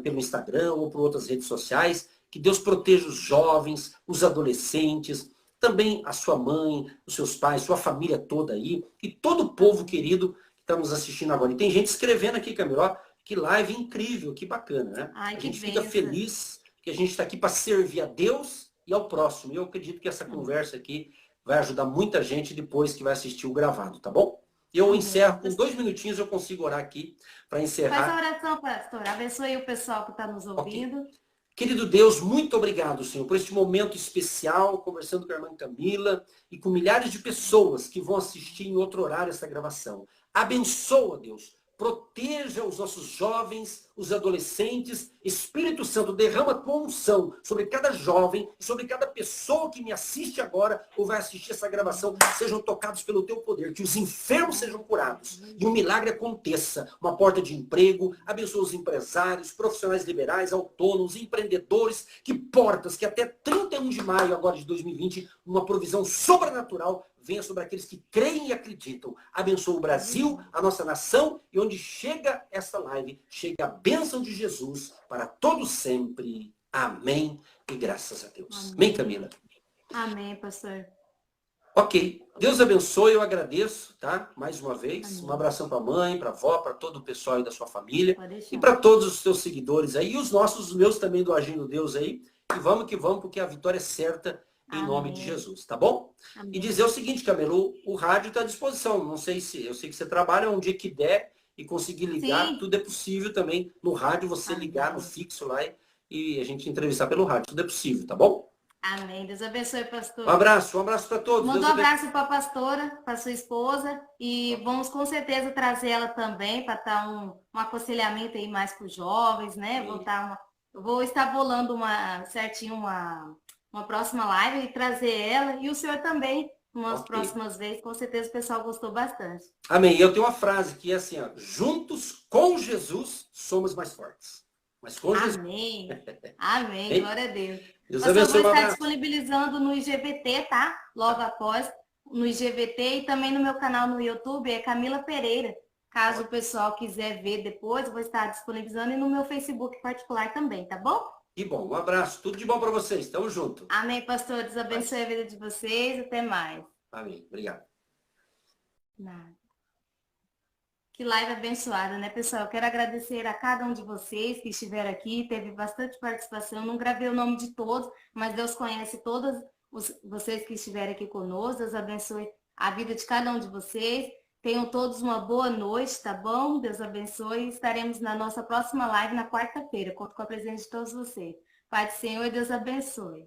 pelo Instagram ou por outras redes sociais. Que Deus proteja os jovens, os adolescentes, também a sua mãe, os seus pais, sua família toda aí. E todo o povo querido que está nos assistindo agora. E tem gente escrevendo aqui, Camila, ó, que live incrível, que bacana, né? Ai, a gente fica feliz que a gente está aqui para servir a Deus e ao próximo. E eu acredito que essa conversa aqui vai ajudar muita gente depois que vai assistir o gravado, tá bom? Eu encerro com 2 minutinhos, eu consigo orar aqui para encerrar. Faz a oração, pastor. Abençoe o pessoal que está nos ouvindo. Okay. Querido Deus, muito obrigado, Senhor, por este momento especial, conversando com a irmã Camila e com milhares de pessoas que vão assistir em outro horário essa gravação. Abençoa, Deus. Proteja os nossos jovens, os adolescentes. Espírito Santo, derrama tua unção sobre cada jovem, sobre cada pessoa que me assiste agora ou vai assistir essa gravação. Sejam tocados pelo teu poder, que os enfermos sejam curados e um milagre aconteça. Uma porta de emprego, abençoa os empresários, profissionais liberais, autônomos, empreendedores. Que portas, que até 31 de maio agora de 2020, uma provisão sobrenatural venha sobre aqueles que creem e acreditam. Abençoa o Brasil, a nossa nação, e onde chega essa live, chega a bênção de Jesus para todos sempre. Amém. E graças a Deus. Amém, Camila? Amém, pastor. Ok. Deus abençoe, eu agradeço, tá? Mais uma vez. Amém. Um abração para a mãe, para a avó, para todo o pessoal aí da sua família. Pode deixar. E para todos os seus seguidores aí, e os meus também do Agindo Deus aí. E que vamos, porque a vitória é certa em nome de Amém. Jesus, tá bom? Amém. E dizer o seguinte, Camelo, o rádio está à disposição. Não sei se, eu sei que você trabalha um dia que der e conseguir ligar, Sim. tudo é possível também. No rádio, você Amém. ligar no fixo lá e a gente entrevistar pelo rádio, tudo é possível, tá bom? Amém. Deus abençoe, pastor. Um abraço para todos. Manda um Deus abençoe. abraço para a pastora, para sua esposa, e vamos com certeza trazer ela também para estar um aconselhamento aí mais para os jovens, né? Eu vou estar bolando uma próxima live e trazer ela e o senhor também, umas Ok. próximas vezes. Com certeza o pessoal gostou bastante. Amém. E eu tenho uma frase que é assim, ó, juntos com Jesus somos mais fortes. Mas com Jesus. Amém. Amém. Amém. Glória a Deus. Deus Pastor, eu abençoe. vou Um estar abraço. disponibilizando no IGVT, tá? Logo após, no IGVT e também no meu canal no YouTube, é Camila Pereira. Caso o pessoal quiser ver depois, eu vou estar disponibilizando e no meu Facebook particular também, tá bom? Que bom. Um abraço. Tudo de bom para vocês. Tamo junto. Amém, pastor. Deus abençoe a vida de vocês. Até mais. Amém. Obrigado. Nada. Que live abençoada, né, pessoal? Eu quero agradecer a cada um de vocês que estiveram aqui. Teve bastante participação. Não gravei o nome de todos, mas Deus conhece todos vocês que estiveram aqui conosco. Deus abençoe a vida de cada um de vocês. Tenham todos uma boa noite, tá bom? Deus abençoe. Estaremos na nossa próxima live na quarta-feira. Conto com a presença de todos vocês. Pai do Senhor, Deus abençoe.